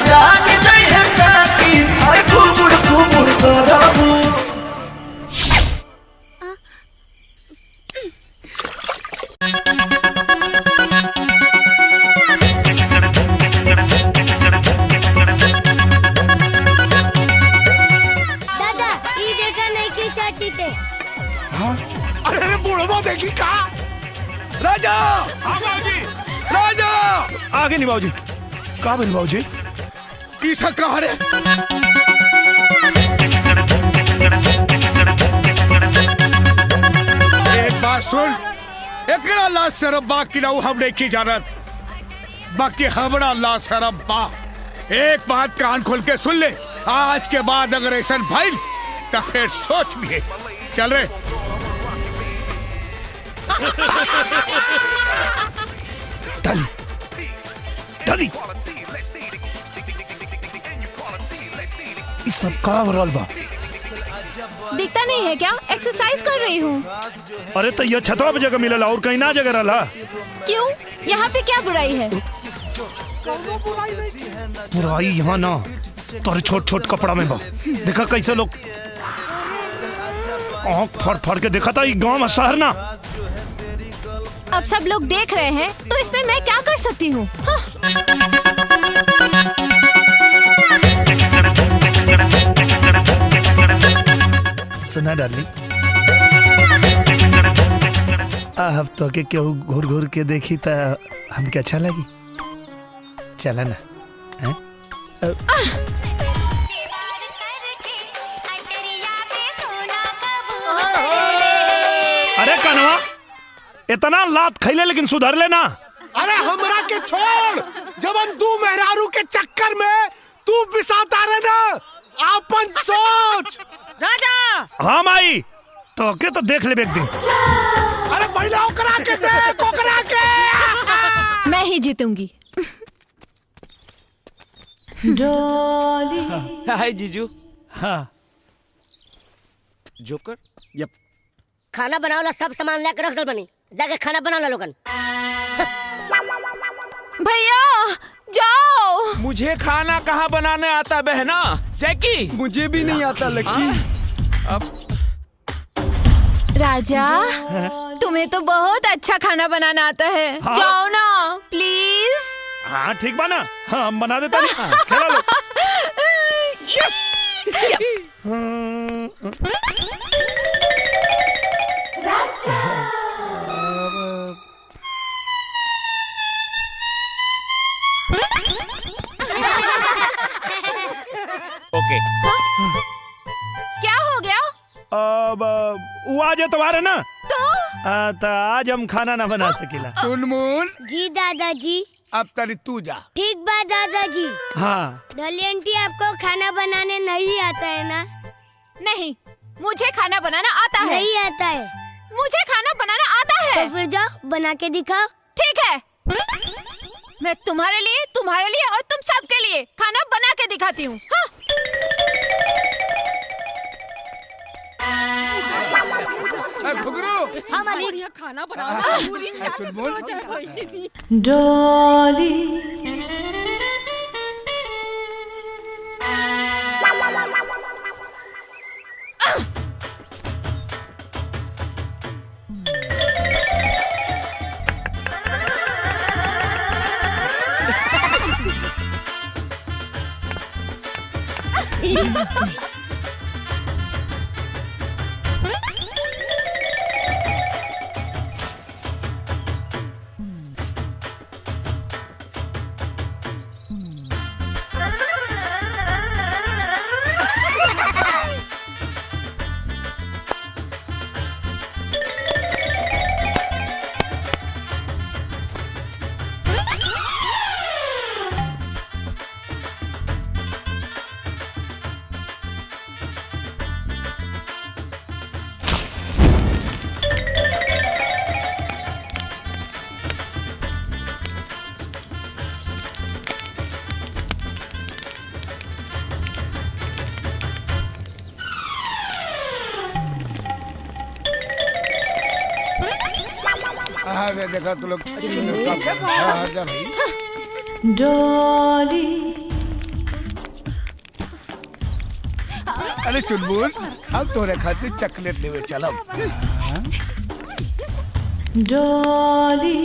जाग नहीं है काकी। अरे खुबुड़ खुबुड़ करबू। दादा ई देखा नहीं की चाची थे। अरे बुढ़वा देखी का। राजा राजा आगे नहीं बाबूजी। का बन बाबूजी? ईसा कहाँ रे? एक बात सुन, एकरा लाश सरब बा कि ना हम नहीं की जानत, बाकी हमरा लाश सरब बा। एक बात कान खोल के सुन ले, आज के बाद अगर ऐसा भाई तो फिर सोच लिए। चल रे। डली डली इस सब का हो रहल बा? दिखता नहीं है क्या? एक्सरसाइज कर रही हूँ। अरे तो ये छतवा पे जगह मिलला और कहीं ना जगह रहला। क्यों? यहाँ पे क्या बुराई है? बुराई यहाँ ना तोरे छोट छोट कपड़ा में बा। देखा कैसे लोग आँख फाड़ फाड़ के देखा था। गाँव में शहर ना। अब सब लोग देख रहे हैं तो इसमें मैं क्या कर सकती हूँ? सुना डार्लिंग, अब तो के क्यों घूर घूर के देखी तो हमके अच्छा लगी। चला ना। अरे कनवा इतना लात खैले लेकिन सुधर लेना। अरे हमरा के छोड़, जबन तू मेहरारू के चक्कर में तू पिसाता रहे ना, आपन सोच। राजा। हाँ माई, तो के तो देख ले एक दिन। अरे पहले ओकरा के देख, ओकरा के। मैं ही जीतूंगी। डॉली। हाय जीजू। हाँ। जोकर। यप। खाना बनावला सब सामान लेकर रख दल बनी, जाके खाना बना ला लोगन। भैया जाओ। मुझे खाना कहाँ बनाने आता बहना? जैकी। मुझे भी नहीं आता लकी। अब राजा, तुम्हें तो बहुत अच्छा खाना बनाना आता है। हाँ? जाओ ना प्लीज। हाँ ठीक बा ना। हाँ हम बना देता नहीं। खेला लो। ओके। क्या हो गया? अब वो आज एतवार है ना, तो आज हम खाना ना बना सकेला। चुनमुन। जी दादाजी। अब तरी तू जा। ठीक बात दादाजी। हाँ। डॉली आंटी आपको खाना बनाने नहीं आता है ना? नहीं, मुझे खाना बनाना आता है। नहीं आता है? मुझे खाना बनाना आता है। तो फिर जाओ बना के दिखाओ। ठीक है, मैं तुम्हारे लिए और तुम सबके लिए खाना बना के दिखाती हूँ। हाँ? घुघरू। हाँ मालिक। खाना डॉली। देखा तू लोग। डॉली। अरे चुनमुन, अब तोरे खातिर चॉकलेट लेवे चलब। डॉली।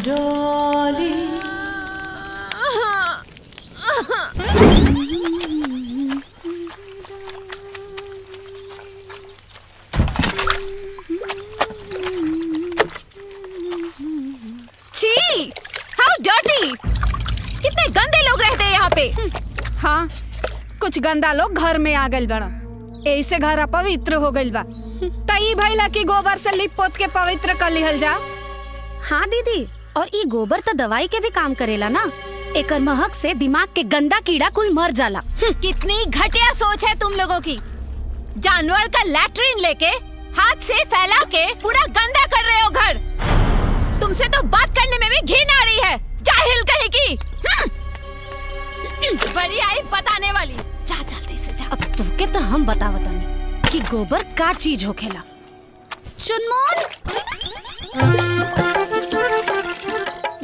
डोली छी, हाउ डर्टी! कितने गंदे लोग रहते हैं यहाँ पे। हाँ, कुछ गंदा लोग घर में आ गइल बड़ा, ऐसे घर अपवित्र हो गइल बा। तई भइला की गोबर से लिप पोत के पवित्र कर लिहल जा। हाँ दीदी, और ई गोबर तो दवाई के भी काम करेला ना। एकर महक से दिमाग के गंदा कीड़ा कुल मर जाला। कितनी घटिया सोच है तुम लोगों की। जानवर का लैट्रिन लेके हाथ से फैला के पूरा गंदा कर रहे हो घर। तुमसे तो बात करने में भी घिन आ रही है, जाहिल कहीं की। बड़ी आई बताने वाली। जा जल्दी से जा। अब तुमके तो हम बतावतानी कि गोबर का चीज होखेला। चुनमुन,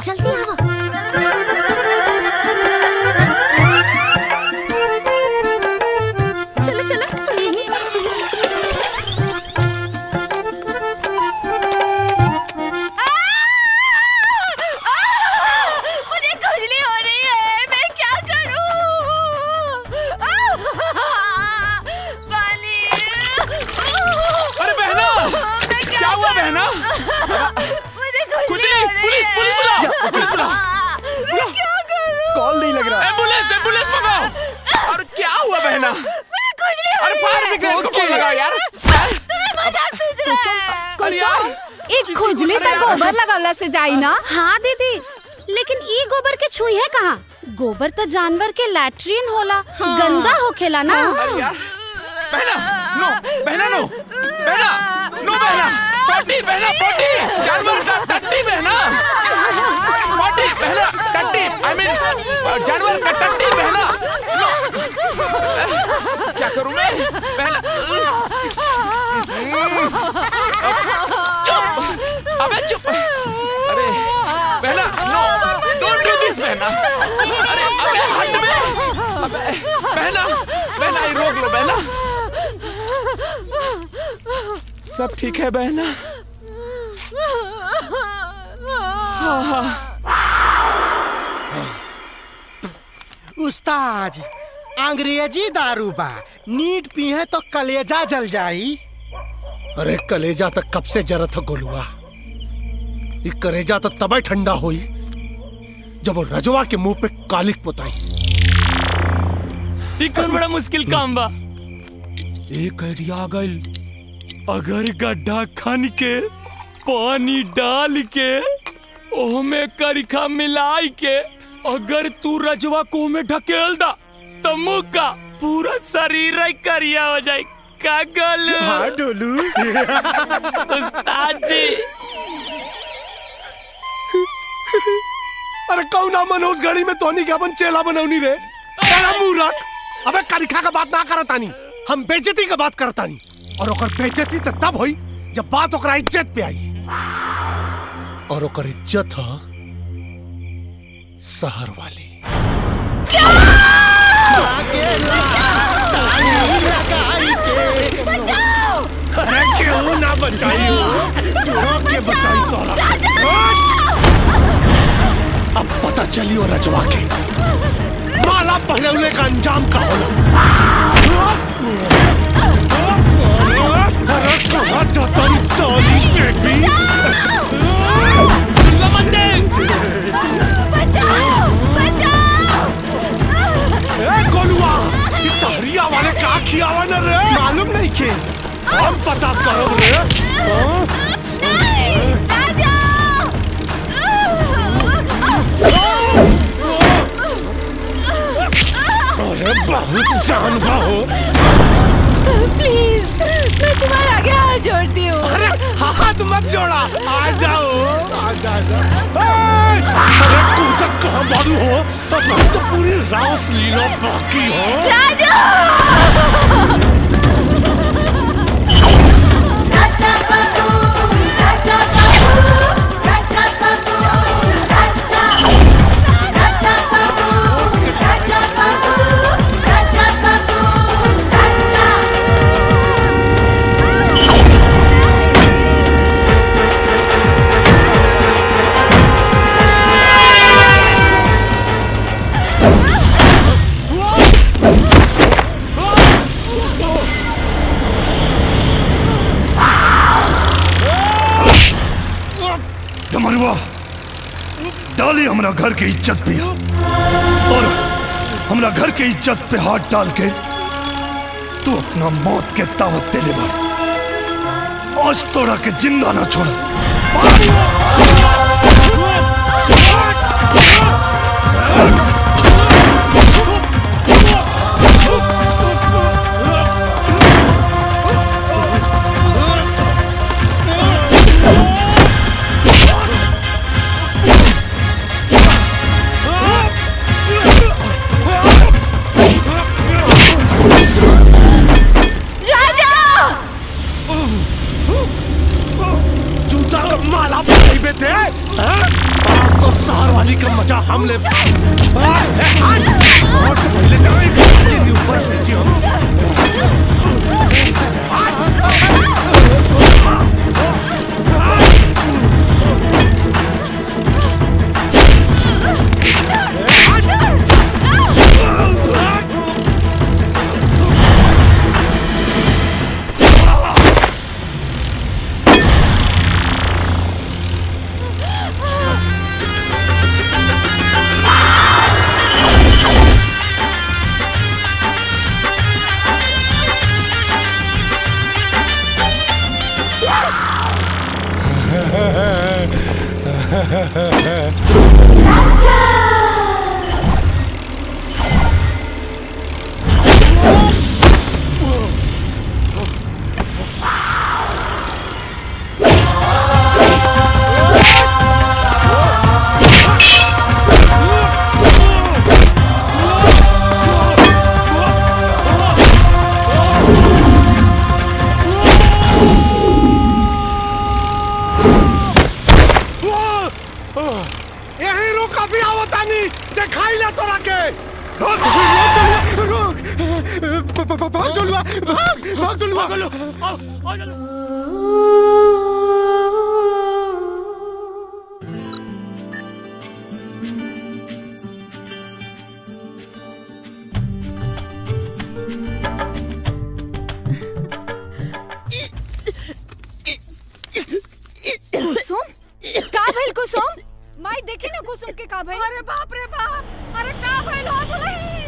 जल्दी आवा। चलो चलो। मुझे खुजली हो रही है, मैं क्या करूं? पानी। अरे बहना, क्या हुआ बहना? मुझे खुजली, पुलिस बुलाओ, पुलिस बुलाओ। मैं क्या करूं? कॉल नहीं लग रहा। एम्बुलेंस मंगाओ। और क्या हुआ बहना? अरे फायर ब्रिगेड को फोन लगाओ यार। तुम्हें मजाक सूझ रहा है। अरे यार, एक खुजली तक गोबर लगावला से जाई ना। हाँ दीदी, लेकिन ई गोबर के छुई है कहाँ? गोबर तो जानवर के लैट्रिन होला, गंदा होखेला ना। अरे यार, बहना, नो, बहना नो, बहना, नो बहना, पॉटी बहना, पॉटी, जानवर का टट्टी बहना, पॉटी बहना, टट्टी, I mean, जानवर का टट्टी बहना, नो, क्या करूं मैं, बहना, चुप, अबे चुप, अरे, बहना, नो, don't do this बहना, अरे, अबे हट में, अबे, बहना, बहना, ये रोक लो बहना, सब ठीक है बहना? उस्ताद, अंग्रेजी दारू बा, नीट पीहे तो कलेजा जल जाई। अरे कलेजा तक कब से जरत है गोलुआ। ये कलेजा तो तब ठंडा हुई जब वो रजवा के मुंह पे कालिक पुताई। ये कौन बड़ा मुश्किल काम बा। एक आइडिया आ गइल। अगर गड्ढा खन के पानी डाल के ओमे करिखा मिलाई के अगर तू रजवा को में ढकेल दा तो मुँह का पूरा शरीर ही करिया हो जाए। का गोलू? हाँ डोलू। उस्ताद जी। अरे कौन मनोज गाड़ी में तोनी के अपन चेला बनौनी रे। मूर्ख, अबे करिखा का बात ना करतानी, हम बेइज्जती का बात करतानी। और ओकर बेइज्जती तो तब हुई जब बात ओकरा इज्जत पे आई। और ओकर इज्जत है शहर वाली। अरे क्यों ना बचाई के बचाई तोरा। अब पता चली वो रजवा के माला पहनौले का अंजाम का होला। अरे कहाँ जाता नी ताली के भी। गोलुआ, इस सहरिया वाले का खियावा न रे। मालूम नहीं के हम पता करो रे। अरे बहुत जानवा हो। प्लीज, मैं तुम्हारे आगे हाथ जोड़ती हूँ। अरे हाथ मत जोड़ा, आ जाओ, आ जाओ। अरे तू तक कहाँ बालू हो? अब तो पूरी रास लीला बाकी हो। राजा! खाली हमरा घर की इज्जत पे और हमरा घर की इज्जत पे हाथ डाल के तू अपना मौत के दावत दे ले भाई। आज तोड़ा के जिंदा ना छोड़ा। तो शहर वाली का मजा हमले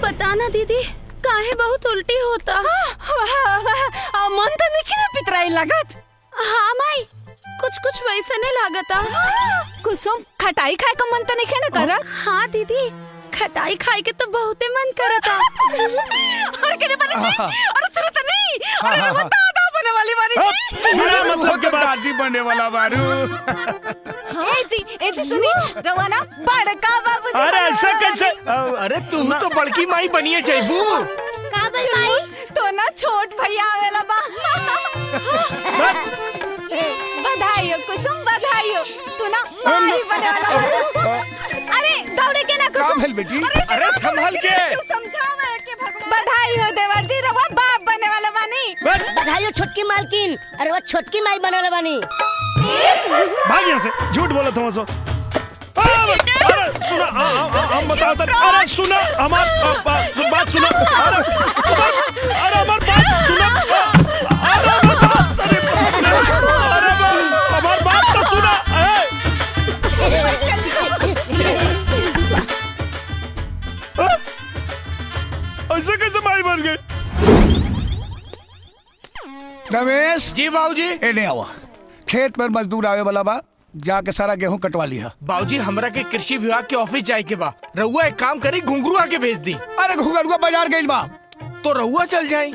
पता ना दीदी काहे बहुत उल्टी होता। मन तो नहीं पितराई लागत। हाँ माई कुछ कुछ वैसे नहीं लागता। कुसुम खटाई खाए का मन तो नहीं ना करा। हाँ दीदी खटाई खाए के तो बहुते मन करता। और केने बने जी और सुरत नहीं अरे वो दादा बने वाली बारी जी। मेरा मतलब के दादी बने वाला बारू। ए जी सुनी रवाना बड़का बाबू। अरे ऐसा कैसे? अरे तुम तो बड़की माई बनिए जाइबू। का भाई तो ना छोट भैया आवेला बा। बधाई हो कुसुम बधाई हो तू ना माई बने वाला। अरे दौड़े के ना कुसुम। भेल बेटी अरे संभल के समझावे के भगवान। बधाई हो देवर जी रवा बाप बने वाला बानी। बधाई हो छोटकी मालकिन। अरे वो छोटकी माई बने वाला बानी। भाग यहाँ से झूठ बोला तुम सो। अरे सुना हम बताओ तो। अरे सुना हमार बात सुना। अरे हमार बात सुना। हमार बात तो सुना। ऐसे कैसे माई बन गए? रमेश जी बाबूजी। एने आवा खेत पर मजदूर आवे वाला बा जाके सारा गेहूं कटवा लिया। बाबूजी हमरा के कृषि विभाग के ऑफिस जाए के बा। रहुआ एक काम करी घुंघरुआ के भेज दी। अरे घुंघरुआ बाजार गइल बा तो रहुआ चल जाई।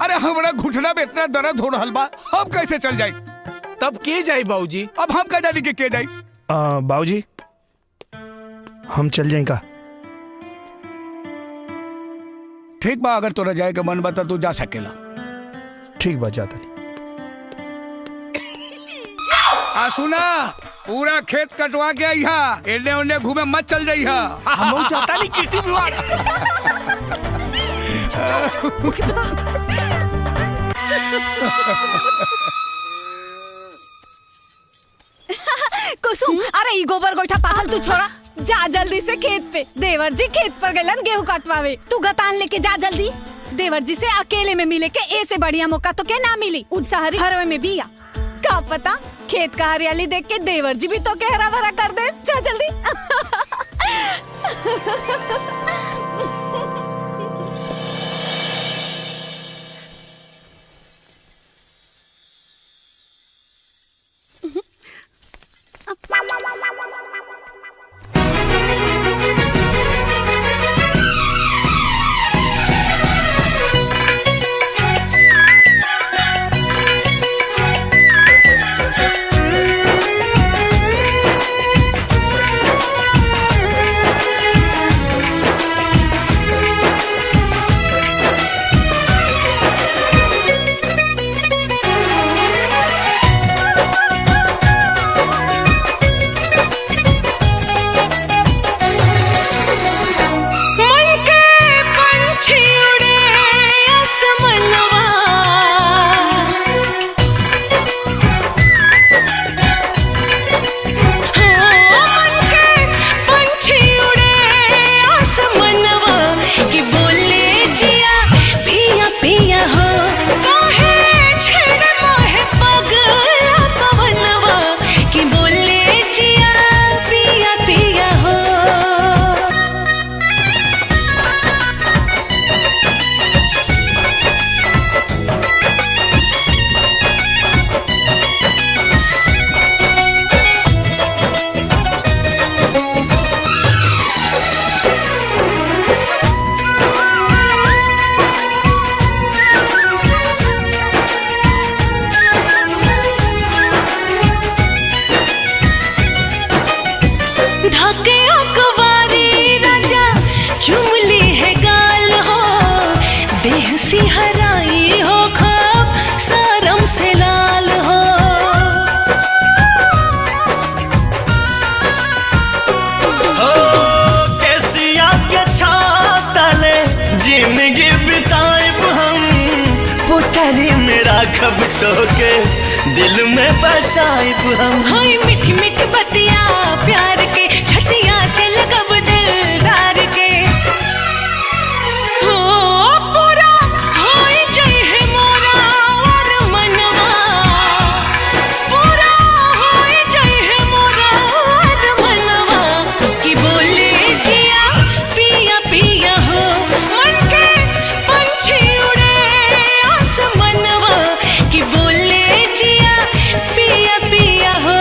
अरे हमरा घुटना में इतना दर्द हो रहल बा हम कैसे चल जाई? तब के जाई बाबूजी? अब हम कह जानी के जाई? बाबूजी हम चल जाए का? ठीक बा अगर तोरा जाए के मन बता तू जा सकेला। ठीक बा जाता नहीं। सुना पूरा खेत कटवा के आई हा एने ओने घूमे मत चल जाई हा। हम चाहता नहीं कृषि विभाग। कुसुम अरे ई गोबर गोइठा पागल तू छोड़ा जा जल्दी से खेत पे। देवर जी खेत पर गलन गेहूं कटवावे तू गतान लेके जा जल्दी। देवर जी से अकेले में मिले के ए से बढ़िया मौका तो क्या ना मिली। उन शहरी हरवे में बिया का पता खेत का हरियाली देख के देवर जी भी तो हरा भरा कर दे। चल जल्दी। राखब तो के दिल में बसाइब हम। हाय मीठी मीठी बतिया प्यार के छतिया से लगब दिलदार के हो पूरा होई जई है मोरा और मनवा पूरा होई जई है मोरा और मनवा कि बोले जिया पिया पिया हो मन के पंछी उड़े आसमानवा कि बोले जिया पिया पिया हो।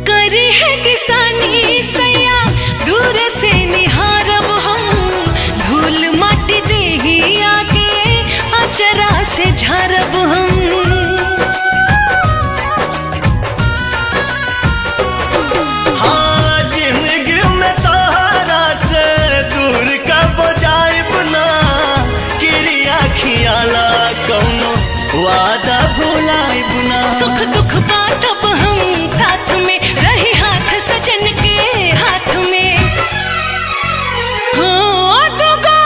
करे है किसानी सैया दूर से निहारब हम धूल माटी देही आगे अचरा से झारब हम। हाँ जिंदगी में तोहरा से दूर कब जाइब ना क्रिया खियाला कौनो वादा भुलाइब ना। सुख दुख बांटब हम साथ में रही हाथ सजन के हाथ में हो दुगो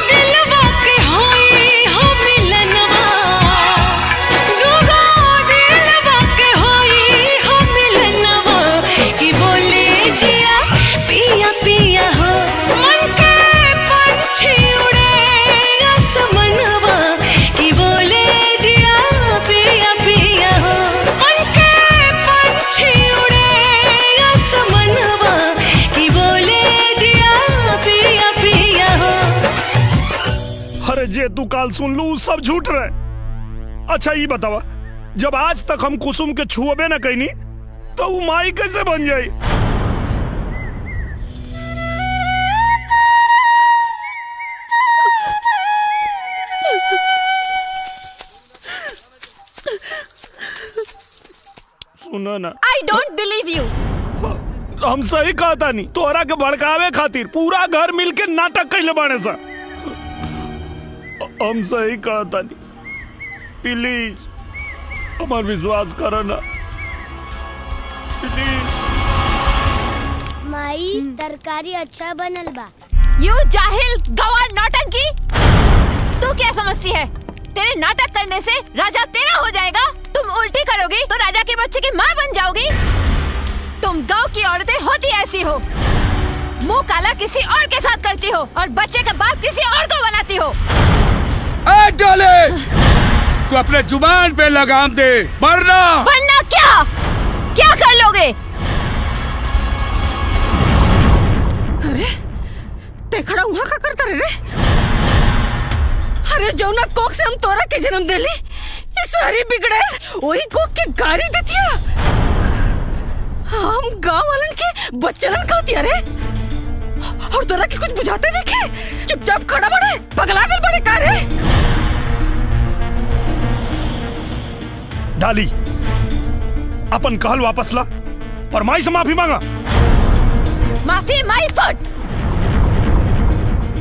दिलवा के होई हो मिलनवा दुगो दिलवा के होई हो मिलनवा कि बोले जिया पिया पिया हो मन के पंछी उड़े आसमानवा कि बोले जिया पिया पिया हो मन के पंछी उड़े आसमानवा कि बोले जिया पिया पिया हो। अरे जे तू काल सुन लू सब झूठ रहे। अच्छा ये बतावा जब आज तक हम कुसुम के छुअबे न कईनी तो वो माई कैसे बन जाई? सुनो ना आई डोंट बिलीव यू। हम सही कहता नहीं तोहरा के भड़कावे खातिर पूरा घर मिलके नाटक कैले बाने सा। हम सही कहा था नहीं, प्लीज हमार विश्वास करो ना प्लीज। माई तरकारी अच्छा बनल बा। यू जाहिल गवार नौटंकी, तू क्या समझती है? तेरे नाटक करने से राजा तेरा हो जाएगा। तुम उल्टी करोगी तो राजा के बच्चे की माँ बन जाओगी। तुम गांव की औरतें होती ऐसी हो, मुंह काला किसी और के साथ करती हो और बच्चे का बाप किसी और को बनाती हो। ए डोले, तू अपने जुबान पे लगाम दे, वरना क्या कर लोगे? अरे देखड़ा वहाँ का करता रे? अरे जौना कोक से हम तोरा के जन्म देली, इस सारी बिगड़े वही कोक के गाड़ी देतिया। हम गांव वालन के बच्चलन कहतिया रे, और तोरा के कुछ बुझाते देखे? चुपचाप खड़ा बड़े, पगला गल बड़े का रे? डाली अपन कहल वापस ला और माई से माफी मांगा। माफी माई फुट।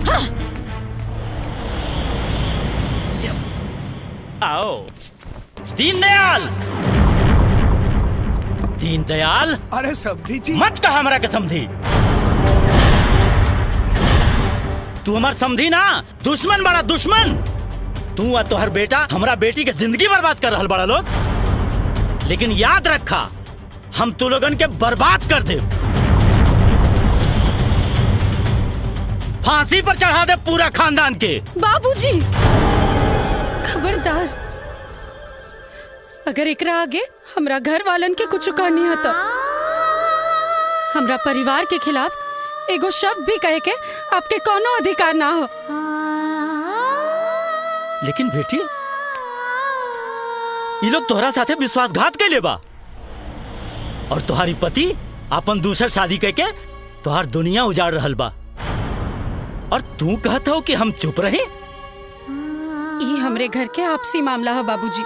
हाँ। आओ दीनदयाल। दीनदयाल, अरे समधी जी मत कहा हमरा के समधी। तू हमार समधी ना, दुश्मन बड़ा दुश्मन। तू और तोहर बेटा हमरा बेटी के जिंदगी बर्बाद कर रहल बड़ा लोग। लेकिन याद रखा, हम तू लोगन के बर्बाद कर दे, फांसी पर चढ़ा दे पूरा खानदान के। बाबूजी खबरदार, अगर एकरा आगे हमरा घर वालन के कुछ कहानी है तो हमरा परिवार के खिलाफ एगो शब्द भी कहे के आपके कोनो अधिकार ना हो। लेकिन बेटी, ये लोग तोहरा साथे विश्वासघात कैले बा और तुम्हारी पति अपन दूसर शादी करके तोहार दुनिया उजाड़ रहल बा, और तू कहता हो कि हम चुप रहे? ये हमरे घर के आपसी मामला है बाबूजी,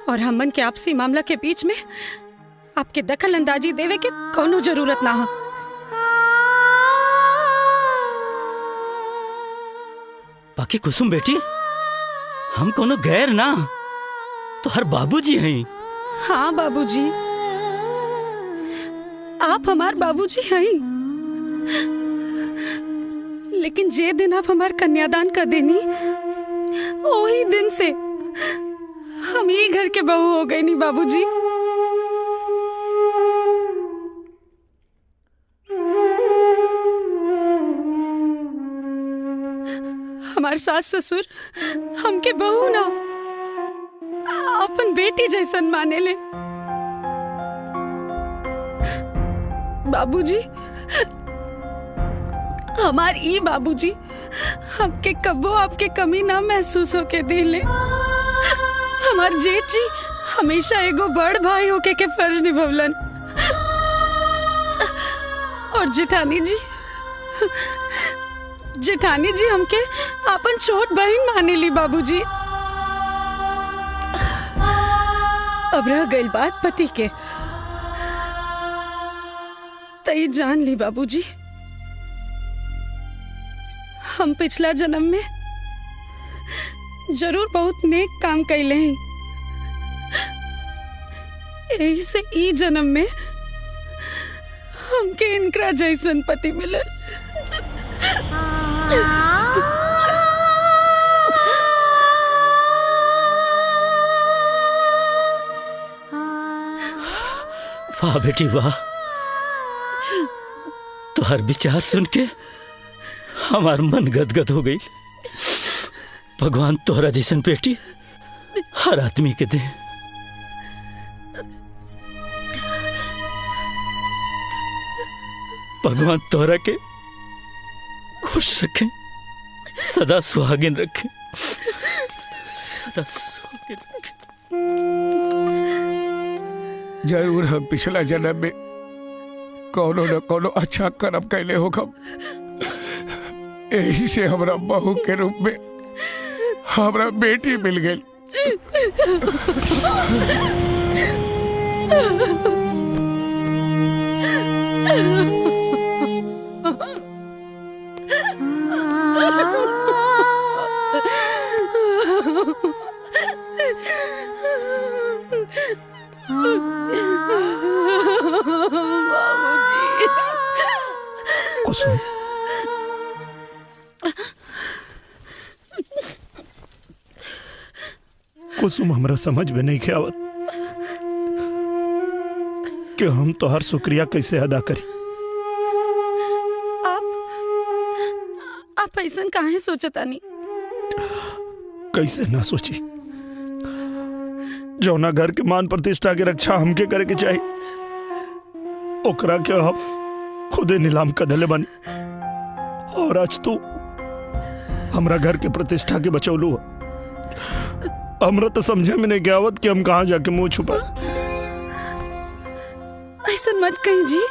और हमन के आपसी मामला के बीच में आपके दखल अंदाजी देवे के कोनो जरूरत ना हो। बाकी कुसुम बेटी, हम कोनो गैर ना, तो हर बाबूजी हैं। हाँ बाबूजी, आप हमार बाबूजी हैं, लेकिन जे दिन आप हमार कन्यादान कर देनी, वही दिन से हम ही घर के बहू हो गए नी बाबूजी। हमार सास ससुर हमके बहू ना, अपन बेटी जैसन माने ले। बाबूजी, हमार ई बाबूजी हमके कब्बो आपके कमी ना महसूस होके दिले। हमार जेठ जी हमेशा एगो बड़ भाई होके के फर्ज निभवलन, और जेठानी जी हमके अपन छोट बहन माने ली बाबूजी। अब रह गई बात पति के, तई जान ली बाबूजी, हम पिछला जन्म में जरूर बहुत नेक काम कैले हैं, यही से ई जन्म में हमके इनकरा जैसन पति मिले। वाह बेटी वाह, तुहार विचार सुन के हमार मन गदगद हो गई। भगवान तोहरा जैसन बेटी हर आदमी के दे। भगवान तोहरा के खुश रखे, सदा सुहागिन रखे, सदा सुहागिन रखे। जरूर हम पिछला जन्म में कोनो न कोनो अच्छा कर्म कैले होगा, यही से हमरा बहू के रूप में हमरा बेटी मिल गई। कुसुम कुसुम हमरा समझ में नहीं के आवत कि हम तो हर शुक्रिया कैसे अदा करी। आप ऐसा काहे सोचतानी? कैसे ना सोची, जौना घर के मान प्रतिष्ठा के रक्षा हमके करे के चाहिए ओकरा के हम खुदे नीलाम कर देले बानी। और आज तू हमरा घर के प्रतिष्ठा के बचौलू। हमरा तो समझे में नहीं आवत कि हम कहाँ जाके मुंह छुपा। ऐसा मत कहीं जी,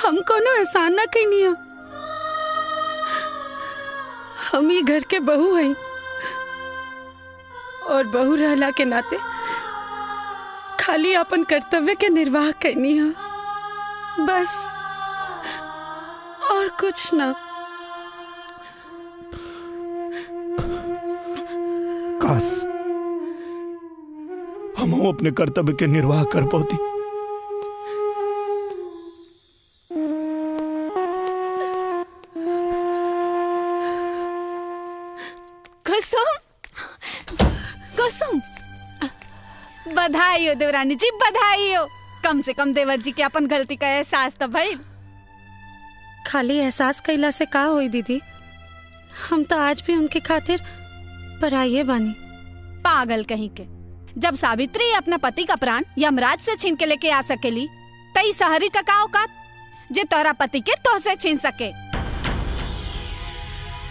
हम कोनो एहसान ना कहीं है। हम ये घर के बहू हैं और बहू रहला के नाते खाली अपन कर्तव्य के निर्वाह करनी है, बस और कुछ ना। काश हम अपने कर्तव्य के निर्वाह कर पाती। कुसुम, कुसुम, बधाई हो देवरानी जी, बधाई हो। कम से कम देवर जी के अपन गलती का एहसास तो भाई। खाली एहसास कैला से का होई दीदी, हम तो आज भी उनके खातिर पराये बानी। पागल कहीं के, जब सावित्री अपना पति का प्राण यमराज से छीन के लेके आ सकेली तई सहरी का का औकात जे तोरा पति के तो से छीन सके।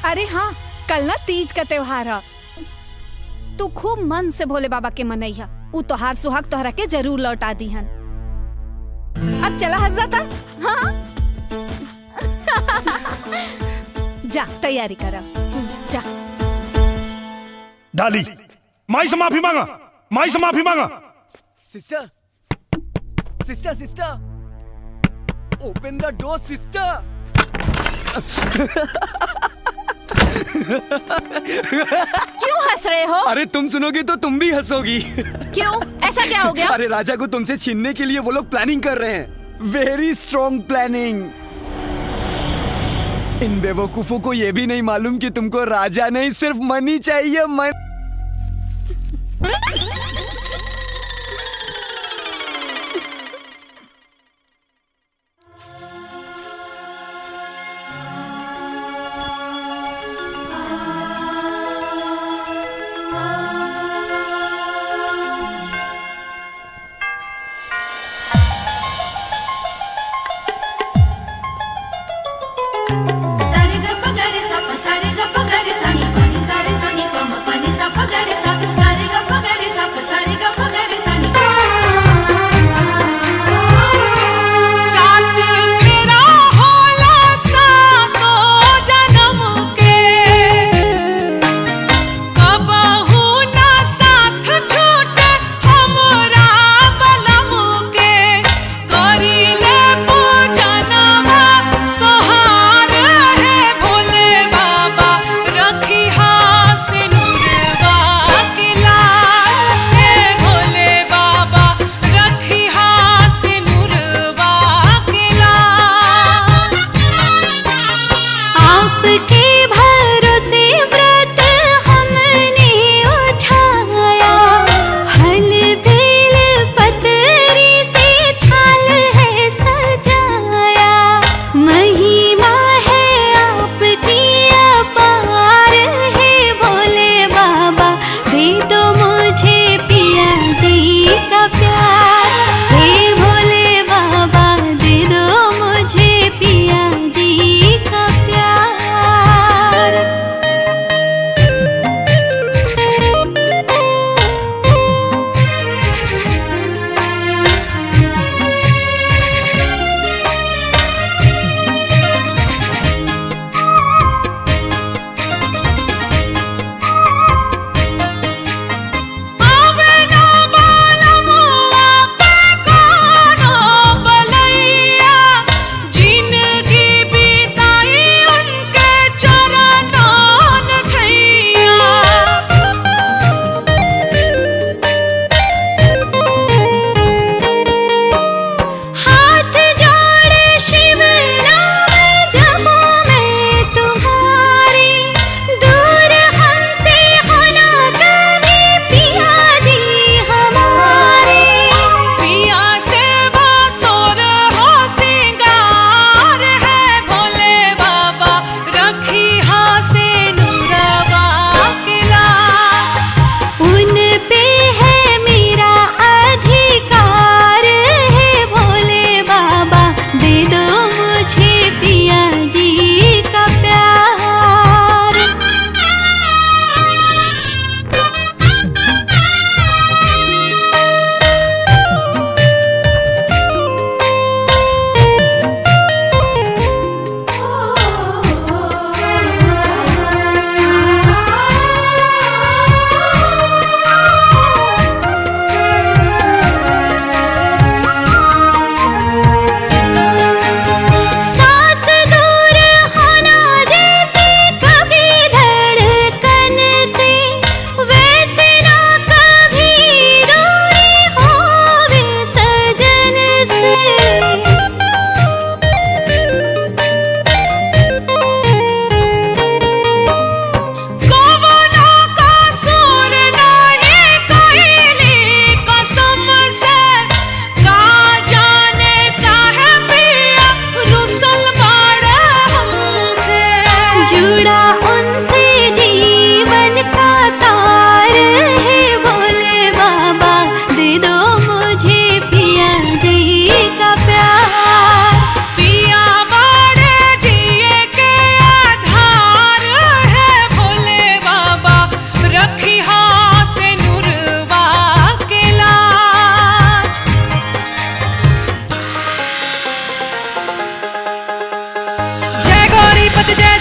अरे हाँ, कल ना तीज का त्योहार है, तू खूब मन से भोले बाबा के मनैया, उ तोहार सुहाग तोहरा के जरूर लौटा दी हन। अब चला हजरत, हाँ जा तैयारी करा, जा। डाली माई से माफी मांगा, माई से माफी मांगा। सिस्टर, सिस्टर, सिस्टर, ओपन द डोर सिस्टर। क्यों हंस रहे हो? अरे तुम सुनोगी तो तुम भी हंसोगी। क्यों, ऐसा क्या हो गया? अरे राजा को तुमसे छीनने के लिए वो लोग प्लानिंग कर रहे हैं, वेरी स्ट्रॉन्ग प्लानिंग। इन बेवकूफों को ये भी नहीं मालूम कि तुमको राजा नहीं सिर्फ मनी चाहिए, मन। सारे गप गरे सा नी पानी सारे सोनी पम पानी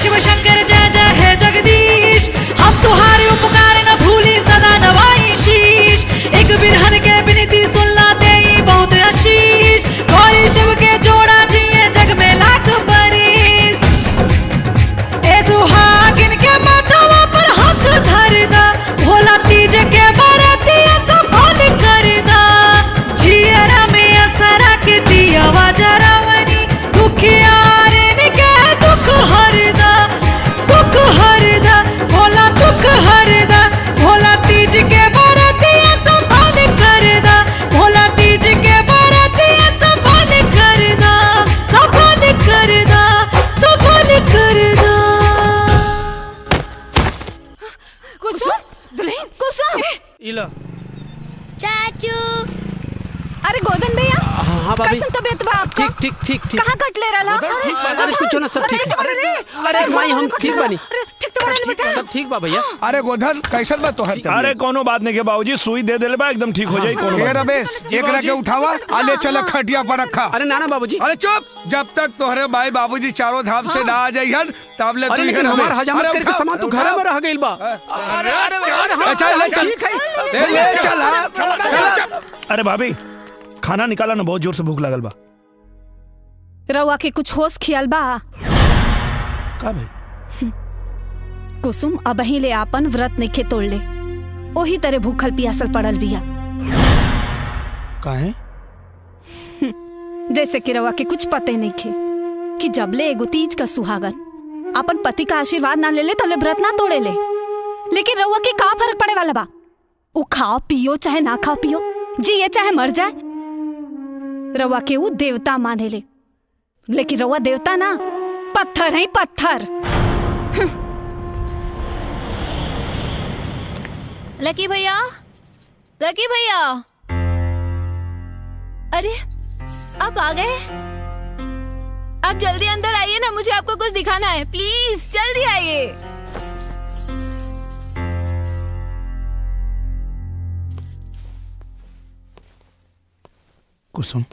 शिव शंकर जय जय है जगदीश, हम तुम्हारे उपकार न भूली सदा नवाई शीश। एक बिरहन के विनती सुनला देई बहुत आशीष, गौरी शिव के जोड़ा जिए जग में लाख बरिस। ए सुहागिन के माथवा पर हाथ धर दा, भोला तीज के बरतिया सफल कर दा। जियरा में असरा के दियावा जरावनी, दुखियारिन के दुख हर दा, दुख हर दा। भोला दुख हर दा, भोला तीज के बरतिया सफल कर दा, भोला तीज के बरतिया सफल कर दा, सफल कर दा, सफल कर दा। कुसुम, दुल्हन कुसुम। इला चाचू। अरे गोदन भैया, हाँ भाभी। कैसन तबीयत बा आपका? ठीक ठीक ठीक ठीक। कहाँ कट ले रहा? अरे कुछ ना, सब ठीक। अरे माई हम ठीक बानी। ठीक तो बड़ा बेटा। सब ठीक बा भैया। अरे गोधन कैसन बा तोहर? अरे कोनो बात नहीं के बाबूजी, सुई दे देले बा, एकदम ठीक हो जाई। कोनो ए रमेश, एकरा के उठावा, आले चल खटिया पर रखा। अरे नाना बाबूजी। अरे चुप, जब तक तोहरे भाई बाबूजी चारों धाम से ना आ जाइहन तब ले तू लेकिन हमार हजामत करके सामान तो घर में रह गइल बा। अरे भाभी, खाना निकाला ना, बहुत जोर से भूख लगल बा। रवा के कुछ होश खियाल बा का भाई? कुसुम अब ही ले आपन व्रत नहीं तोड़ ले, ओही तरह भूखल पियासल पड़ल बिया। काहे? जैसे कि रवा के कुछ पते नहीं खे कि जबले एगो तीज का सुहागन अपन पति का आशीर्वाद ना ले ले तबले व्रत ना तोड़े ले। लेकिन रवा के का फर्क पड़े वाला बा? वो खाओ पियो चाहे ना खाओ पियो, जिए चाहे मर जाए, रवा के वो देवता माने ले। लेकिन रवा देवता ना, पत्थर है पत्थर। लकी भैया, लकी भैया, अरे आप आ गए? आप जल्दी अंदर आइए ना, मुझे आपको कुछ दिखाना है, प्लीज जल्दी आइए। कुसुम,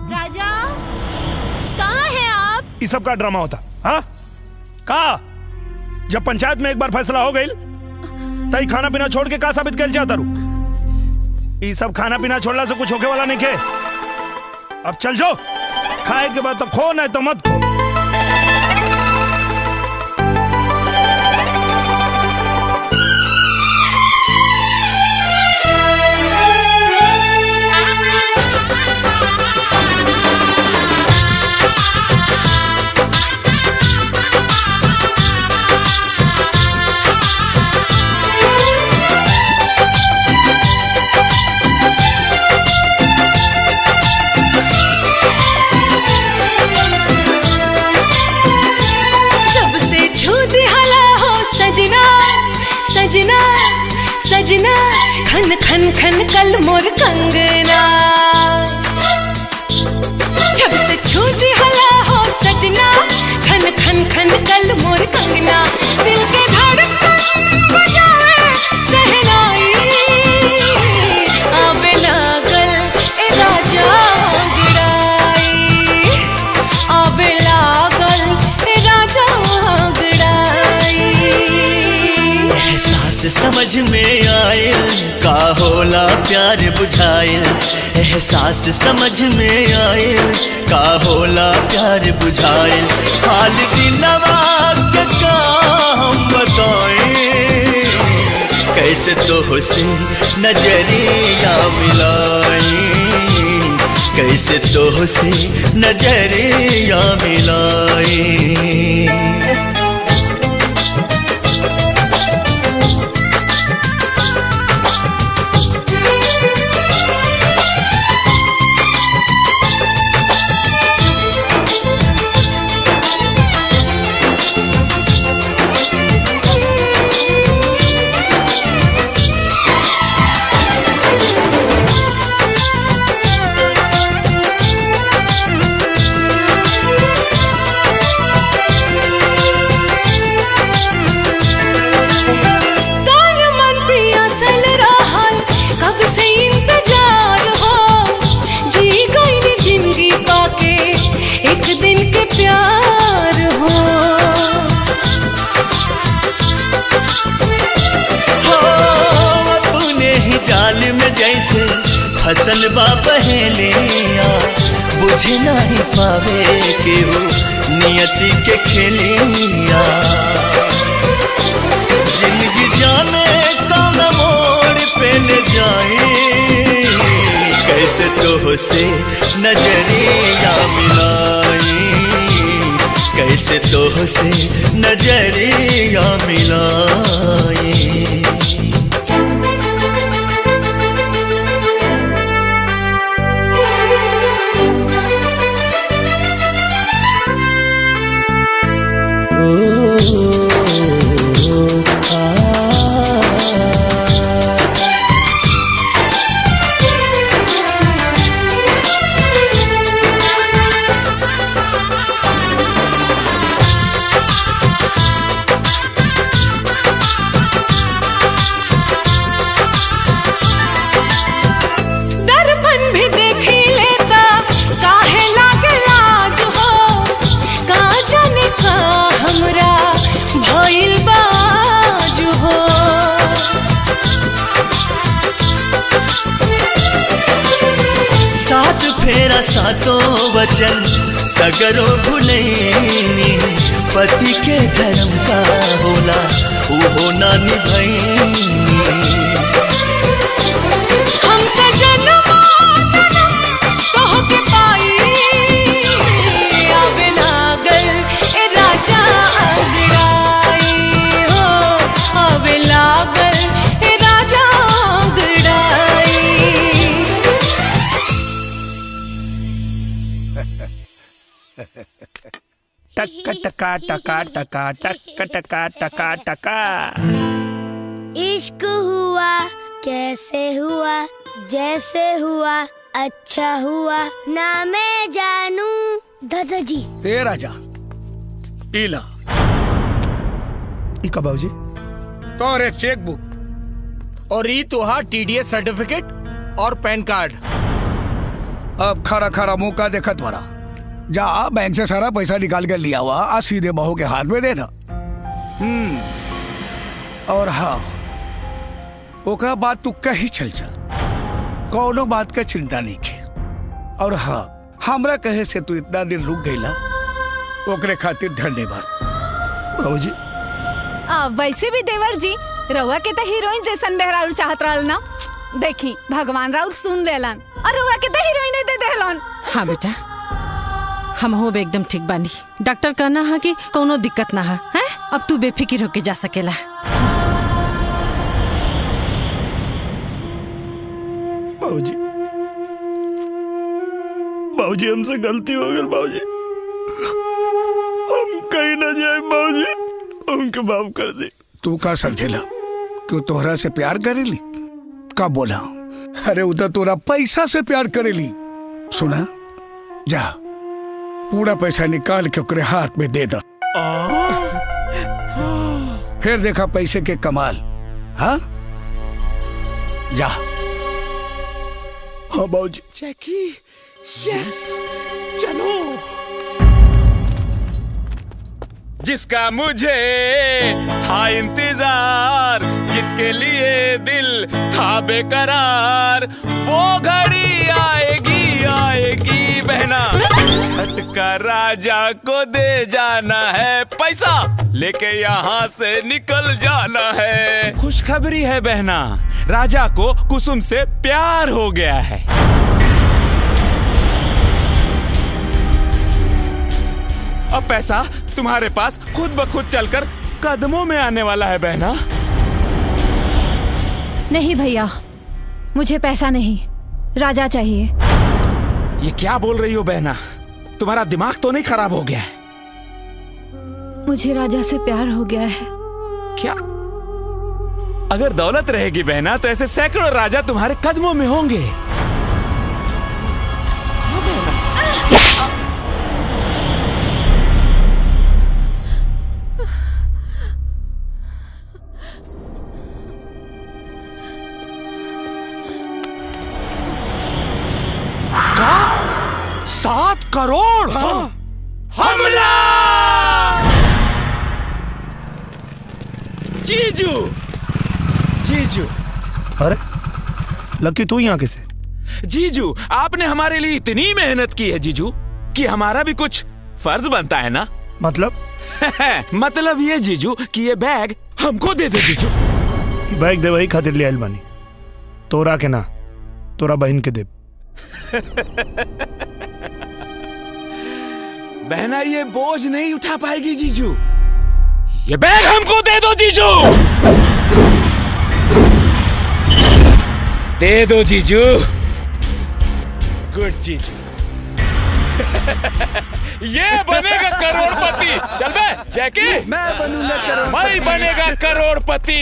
राजा, कहाँ हैं आप? ये सब का ड्रामा होता? हाँ का? जब पंचायत में एक बार फैसला हो गई तई खाना पीना छोड़ के का साबित कर चाहता रू? ये सब खाना पीना छोड़ला से कुछ होके वाला नहीं खे। अब चल जो, खाए के बाद तो खो, नहीं तो मत खो। सजना सजना खन खन खन कल मोर कंगना, जब से छूटी हला हो सजना खन खन खन कल मोर कंगना। दिल के धड़कन बजाए सहनाई, आवे लागल ए राजा गिराई, आवे लागल ए राजा गिराई। एहसास एहसास समझ में आयल का होला प्यार बुझायल एहसास समझ में आयल का होला प्यार बुझायल हाल दिलवा के का हम बताएं कैसे तो से नजरिया मिलाएं कैसे तो से नजरिया मिलाएं फसल बा पहलिया बुझे नहीं पावे केहू नियति के खेलिया जिंदगी जाने कौन मोड़ पे ले जाए कैसे तो से नजरिया मिलाए कैसे तो से नजरिया मिलाए सातों वचन सगरो भुलैनी पति के धर्म का होला वो ना निभैनी हम तो जन्म जन्म कहो के पाई आवे लागल ए राजा अंगड़ाई हो आवे लागल ए राजा अंगड़ाई टका टका टका टका टका टका टका टका इश्क हुआ कैसे हुआ जैसे हुआ अच्छा हुआ ना मैं जानू दादाजी ए राजा इला इका बाबूजी तोरे चेक बुक और ये तुहार टीडीएस सर्टिफिकेट और पैन कार्ड। अब खरा खरा मुंह का देखत वाला जा बैंक से सारा पैसा निकाल के लिया हुआ आज सीधे बहू के हाथ में दे दा। और हाँ ओकरा बात तू कहीं चल कौनो बात का चिंता नहीं की। और हाँ हमरा कहे से तू इतना दिन रुक गईला ओकरे खातिर धन्यवाद बाबूजी। वैसे भी देवर जी रउआ के तो हीरोइन जैसन बेहरारू चाहत रहल ना देखी भगवान राउत सुन लेलन और रउआ के तो हीरोइन दे देलन। हाँ बेटा हम हो एकदम ठीक बानी डॉक्टर कहना है कि कोनो दिक्कत ना है हैं? अब तू बेफिक्र होके जा सकेला। बाबूजी बाबूजी हमसे गलती हो गई बाबूजी हम कहीं ना जाए बाबूजी उनके माफ कर दे। तू का समझेला क्यों तोहरा से प्यार करेली का बोला अरे उधर तोरा पैसा से प्यार करेली। सुना जा पूरा पैसा निकाल के ओकरे हाथ में दे दा फिर देखा पैसे के कमाल। हाँ जा। हाँ बाबूजी। जैकी यस चलो। जिसका मुझे था इंतजार जिसका जिसके लिए दिल था बेकरार, वो घड़ी आएगी आएगी बहना, झटका राजा को दे जाना है, पैसा लेके यहाँ से निकल जाना है। खुशखबरी है बहना, राजा को कुसुम से प्यार हो गया है। अब पैसा तुम्हारे पास खुद ब खुद चलकर कदमों में आने वाला है बहना। नहीं भैया, मुझे पैसा नहीं, राजा चाहिए। ये क्या बोल रही हो बहना? तुम्हारा दिमाग तो नहीं खराब हो गया है? मुझे राजा से प्यार हो गया है। क्या? अगर दौलत रहेगी बहना तो ऐसे सैकड़ों राजा तुम्हारे कदमों में होंगे। क्या? 7 करोड़? हाँ। हमला! जीजू, जीजू। अरे लकी तू यहाँ कैसे? जीजू, आपने हमारे लिए इतनी मेहनत की है जीजू कि हमारा भी कुछ फर्ज बनता है ना। मतलब? मतलब ये जीजू कि ये बैग हमको दे दे जीजू। बैग दे वही खातिर ले आइल बानी, तोरा के ना, तोरा बहन के दे। बहना ये बोझ नहीं उठा पाएगी जीजू, ये बैग हमको दे दो जीजू। दे दो जीजू। गुड जीजू। ये बनेगा करोड़पति। चल बे जैकी, मैं बनूंगा करोड़पति। मैं बनेगा करोड़पति।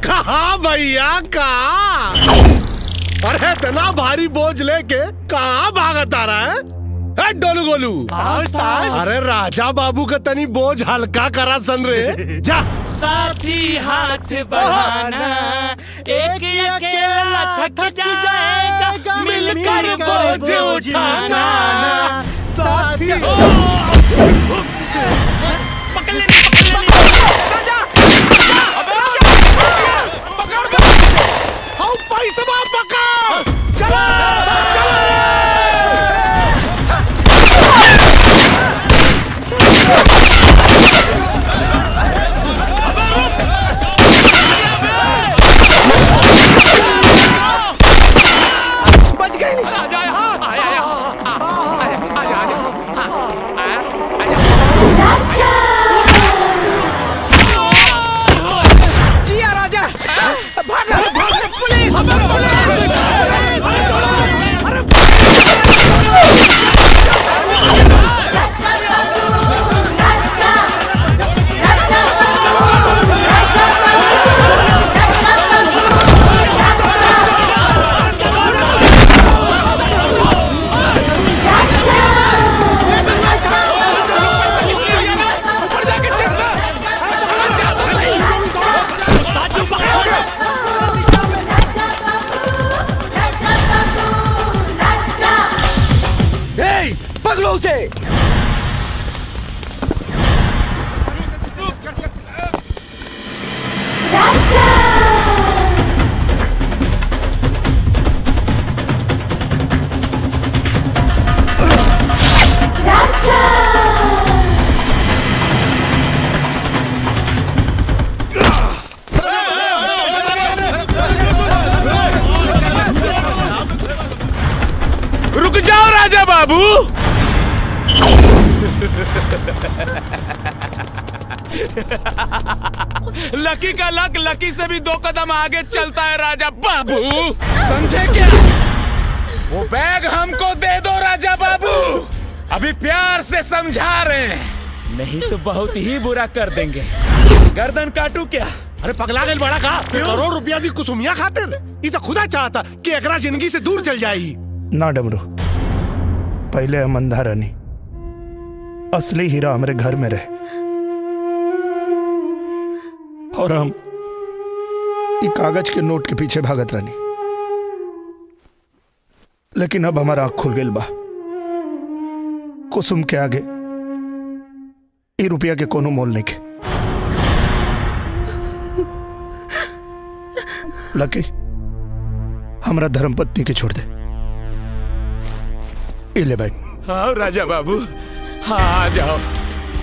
कहाँ भैया कहाँ? अरे इतना भारी बोझ लेके कहाँ भागत आ रहा है? डोलू गोलू, अरे राजा बाबू का तनी बोझ हल्का करा सन रे। जा साथी हाथ बढ़ाना, एक अकेला थक जाएगा, मिलकर बोझ उठाना। साथी पकड़ लेनी, पैसा पकड़। चलो चलो। बच गए। जिया राजा, पुलिस! पकड़ो उसे। रुक जाओ राजा बाबू। लकी का लक लकी से भी 2 कदम आगे चलता है राजा बाबू, समझे क्या? वो बैग हमको दे दो राजा बाबू, अभी प्यार से समझा रहे हैं। नहीं तो बहुत ही बुरा कर देंगे। गर्दन काटू क्या? अरे पगला गए बड़ा का करोड़ रुपया दी कुसुमिया खातिर। ये तो खुदा चाहता कि एकरा जिंदगी से दूर चल जाई। ना डमरू, पहले हम अंधा रहनी, असली हीरा हमारे घर में रहे और हम ये कागज के नोट के पीछे भागत रहनी। लेकिन अब हमारा आँख खुल गई बा। कुसुम के आगे ये रुपया के कोनो मोल नहीं के। लकी हमारा धर्मपत्नी के छोड़ दे। ले भाई। हाँ राजा बाबू, हाँ आ जाओ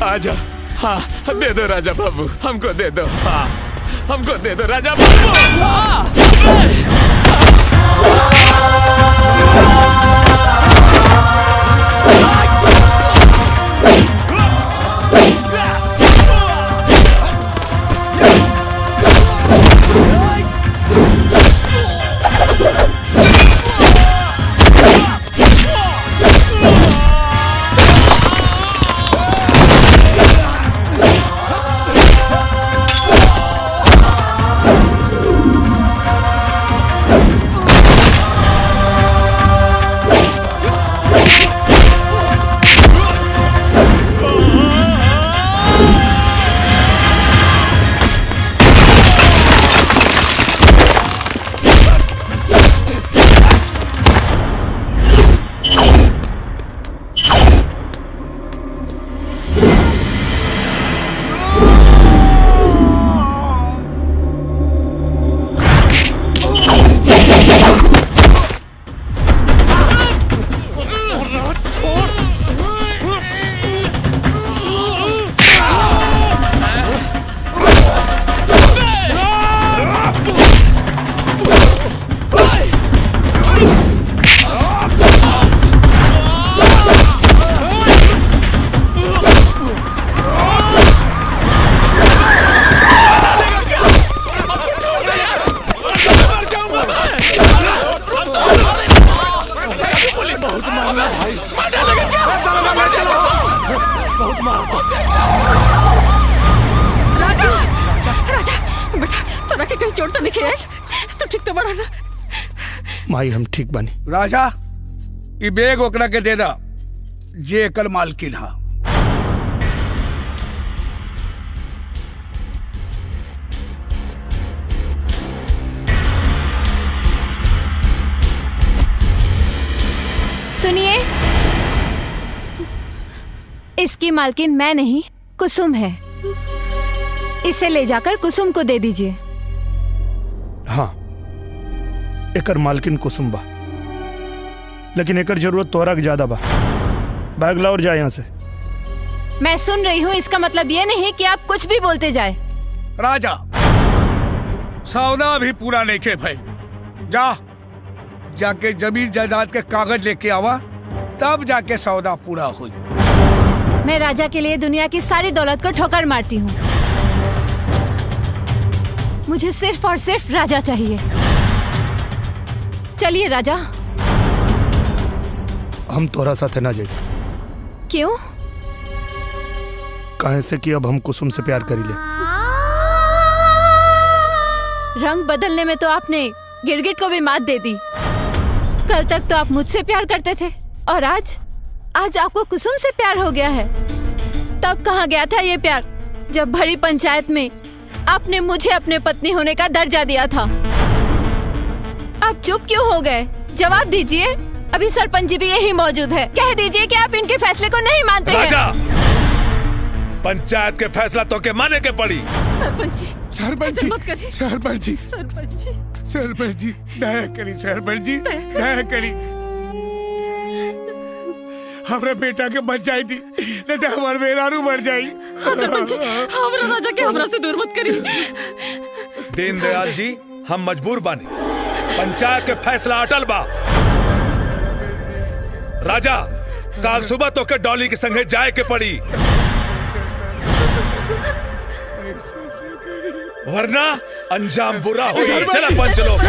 आ जाओ। हाँ दे दो राजा बाबू, हमको दे दो। हाँ हमको दे दो राजा बाबू। माई हम ठीक बनी। राजा ये बैग ओकरा के दे दा जे एकर मालकिन हा। सुनिए, इसकी मालकिन मैं नहीं कुसुम है। इसे ले जाकर कुसुम को दे दीजिए। हाँ एकर मालकिन कुसुम बा, लेकिन एकर जरूरत तोरा के ज्यादा बा। बैग ला और जा यहाँ से। मैं सुन रही हूँ, इसका मतलब ये नहीं कि आप कुछ भी बोलते जाए। राजा सौदा भी पूरा नहीं के भाई। जाके जमीन जायदाद के कागज लेके आवा, तब जाके सौदा पूरा हो। मैं राजा के लिए दुनिया की सारी दौलत को ठोकर मारती हूँ। मुझे सिर्फ और सिर्फ राजा चाहिए। चलिए राजा। हम तोरा साथे ना जाए। क्यों? काहे से कि अब हम कुसुम से प्यार करी ले। रंग बदलने में तो आपने गिरगिट को भी मात दे दी। कल तक तो आप मुझसे प्यार करते थे और आज आपको कुसुम से प्यार हो गया है। तब कहाँ गया था ये प्यार, जब भरी पंचायत में आपने मुझे अपने पत्नी होने का दर्जा दिया था। आप चुप क्यों हो गए? जवाब दीजिए। अभी सरपंच जी भी यही मौजूद है। कह दीजिए कि आप इनके फैसले को नहीं मानते हैं। राजा, पंचायत के फैसला तो के माने के पड़ी। सरपंच जी, सरपंच जी, सरपंच जी, सरपंच जी, सरपंच जी, दया करी सरपंच जी, दया करी। हमारे बेटा के बच जाई थी, नहीं तो हमारे बेरारू मर जाई। सरपंच जी, हमरा राजा के हमरा से दूर मत करी। दीनदयाल जी, हम मजबूर बानी। पंचायत के फैसला अटल बा। राजा, काल सुबह तो के डॉली के संगे जाए के पड़ी, वरना अंजाम बुरा हो। चला पंच लोग।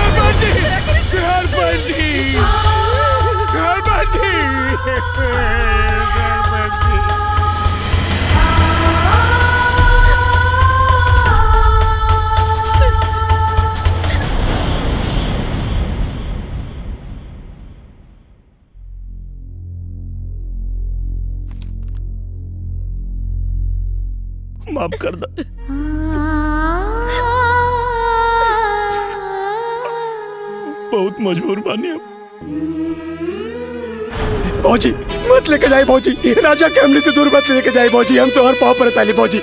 माफ कर दो। बहुत मजबूर बानी हम। भौजी मत लेके जाए भौजी, राजा के हमने से दूर मत लेके जाए भौजी, हम तो हर पाँव पर ताली भौजी।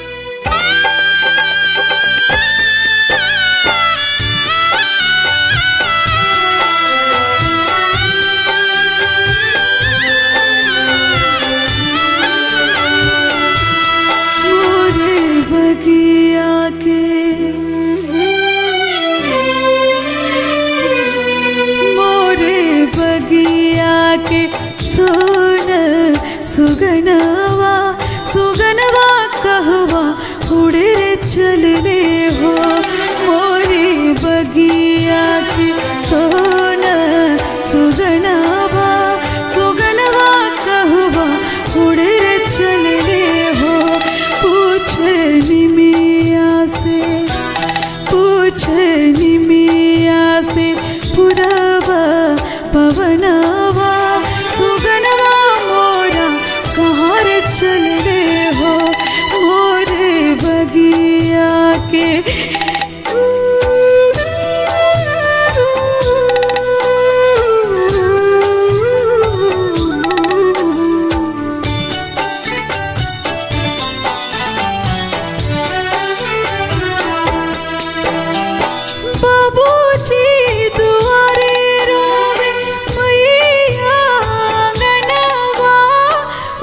सुगनवा सुगनवा कहवा उड़े रे चलने हो मोरी बगिया की सोन सुगनवा सुगनवा कहवा उड़े रे चलने हो। पूछे निमिया से पुरवा पवनवा सुगनवा मोरा कहाँ रे चल रे हो मोरे बगिया के। बाबूजी दुआरे रोवे मैया आंगनवा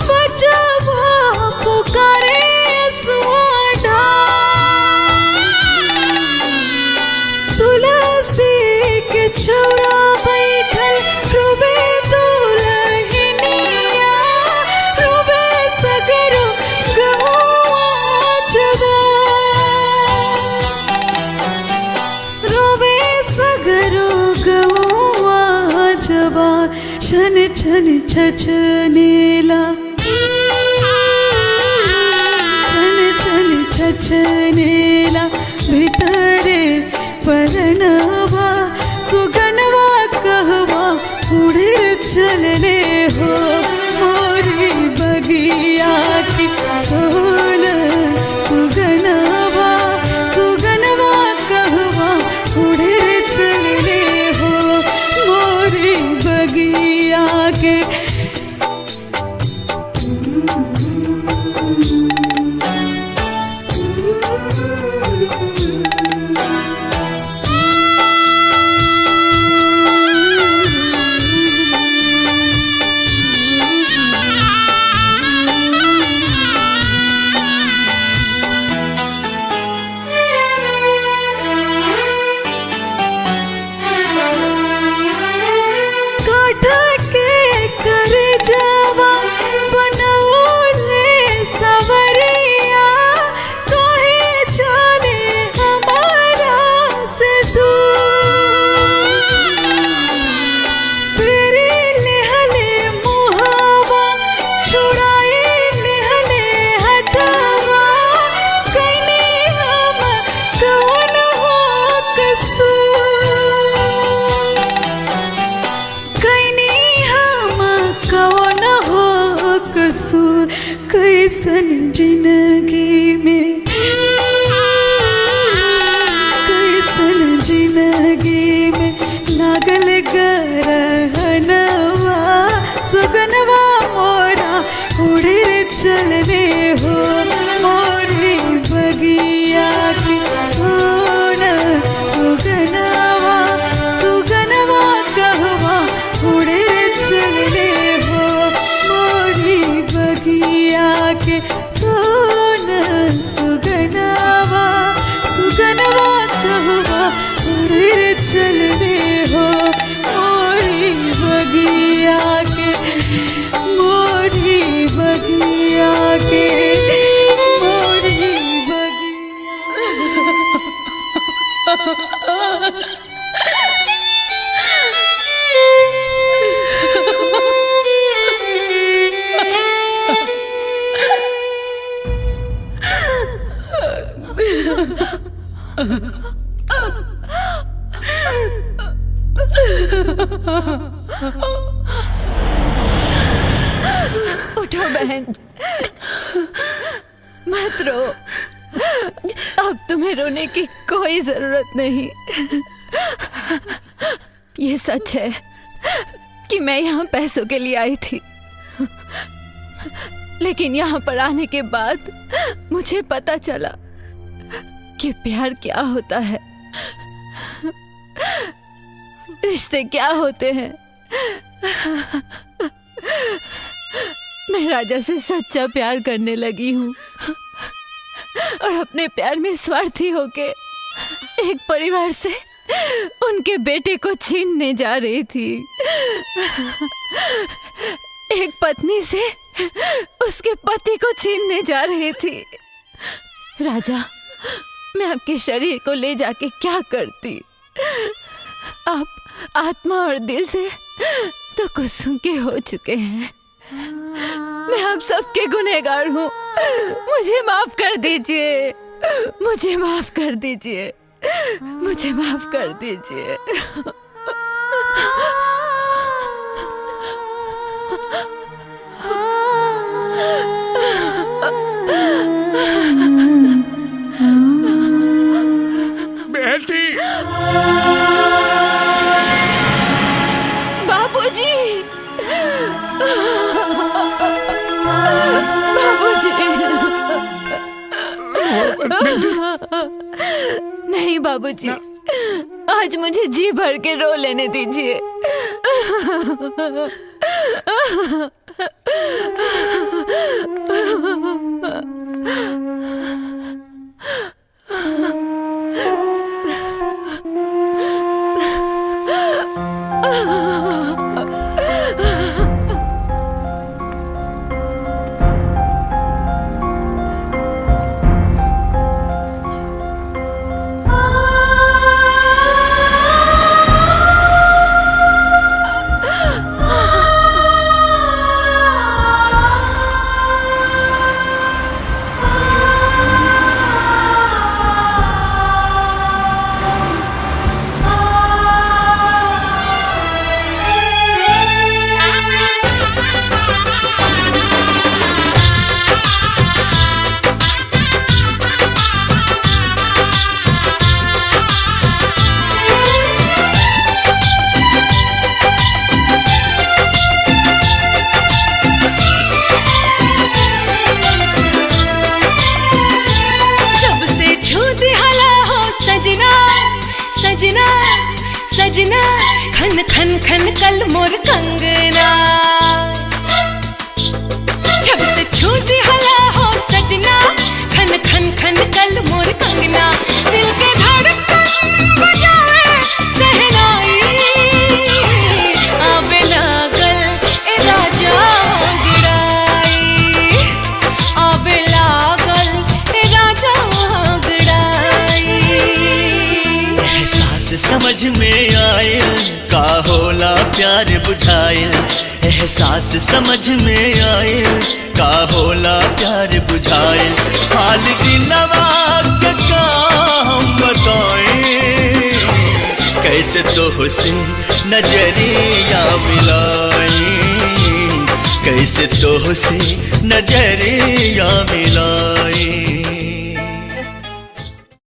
बचवा पुकारे सुआडा। तुलसी के चौरा बैठल रोवे दुल्हनिया रोवे सगरो गहुआ जवा रोवे सगरो गहुआ जवा छन छन छछनेला छन छन छछनेला भीतरे परनवा सुगनवा कहवा उड़े चलने हो मोरी बगिया की सोन सुगनवा सुगनवा कहवा उड़े चलने हो मोरी बगिया के। काठ के कर जावा बनौले सवरिया काहे चले हमारा से दूर। तेरे लेहले मुहावा छुड़ाए लेहले हटावा कइनी हम कौन हो कसूर। कइनी हम कौन हो कसूर कैसन जिंदगी में कैसन जिंदगी में लागल गरहनवा सुगनवा मोरा उड़े चलने हो मोरी बगिया की सोन सुगनवा सुगनवा कहवा उड़े चलने हो मोरी बगिया के सोन सुगनवा सुगनवा कहवा उड़े चलने हो मोरी बगिया के मोरी बगिया के मोरी उठो बहन, मत रो। तुम्हें रोने की कोई जरूरत नहीं। ये सच है कि मैं यहाँ पैसों के लिए आई थी, लेकिन यहाँ पर आने के बाद मुझे पता चला कि प्यार क्या होता है, रिश्ते क्या होते हैं। मैं राजा से सच्चा प्यार करने लगी हूँ और अपने प्यार में स्वार्थी होके एक परिवार से उनके बेटे को छीनने जा रही थी। एक पत्नी से उसके पति को छीनने जा रही थी। राजा, मैं आपके शरीर को ले जाके क्या करती? आप आत्मा और दिल से तो कुसुम के हो चुके हैं। मैं आप सबके गुनहगार हूँ, मुझे माफ कर दीजिए, मुझे माफ कर दीजिए, मुझे माफ कर दीजिए। बेटी, बाबूजी, नहीं बाबूजी, आज मुझे जी भर के रो लेने दीजिए। सजना खन खन खन कल मोर कंगना, जब से छूटी हला हो सजना खन खन खन कल मोर कंगना, दिल के धड़कन बजाए सहनाई आवे लागल ए राजा गिराई, आवे लागल ए राजा गिराई। एहसास समझ में आए का होला प्यार बुझाए, एहसास समझ में आए का होला प्यार बुझाए। हाल दिलवा के का हम बताएं, कैसे तो हुस्न नजरिया मिलाए, कैसे तो हुस्न नजरिया मिलाए।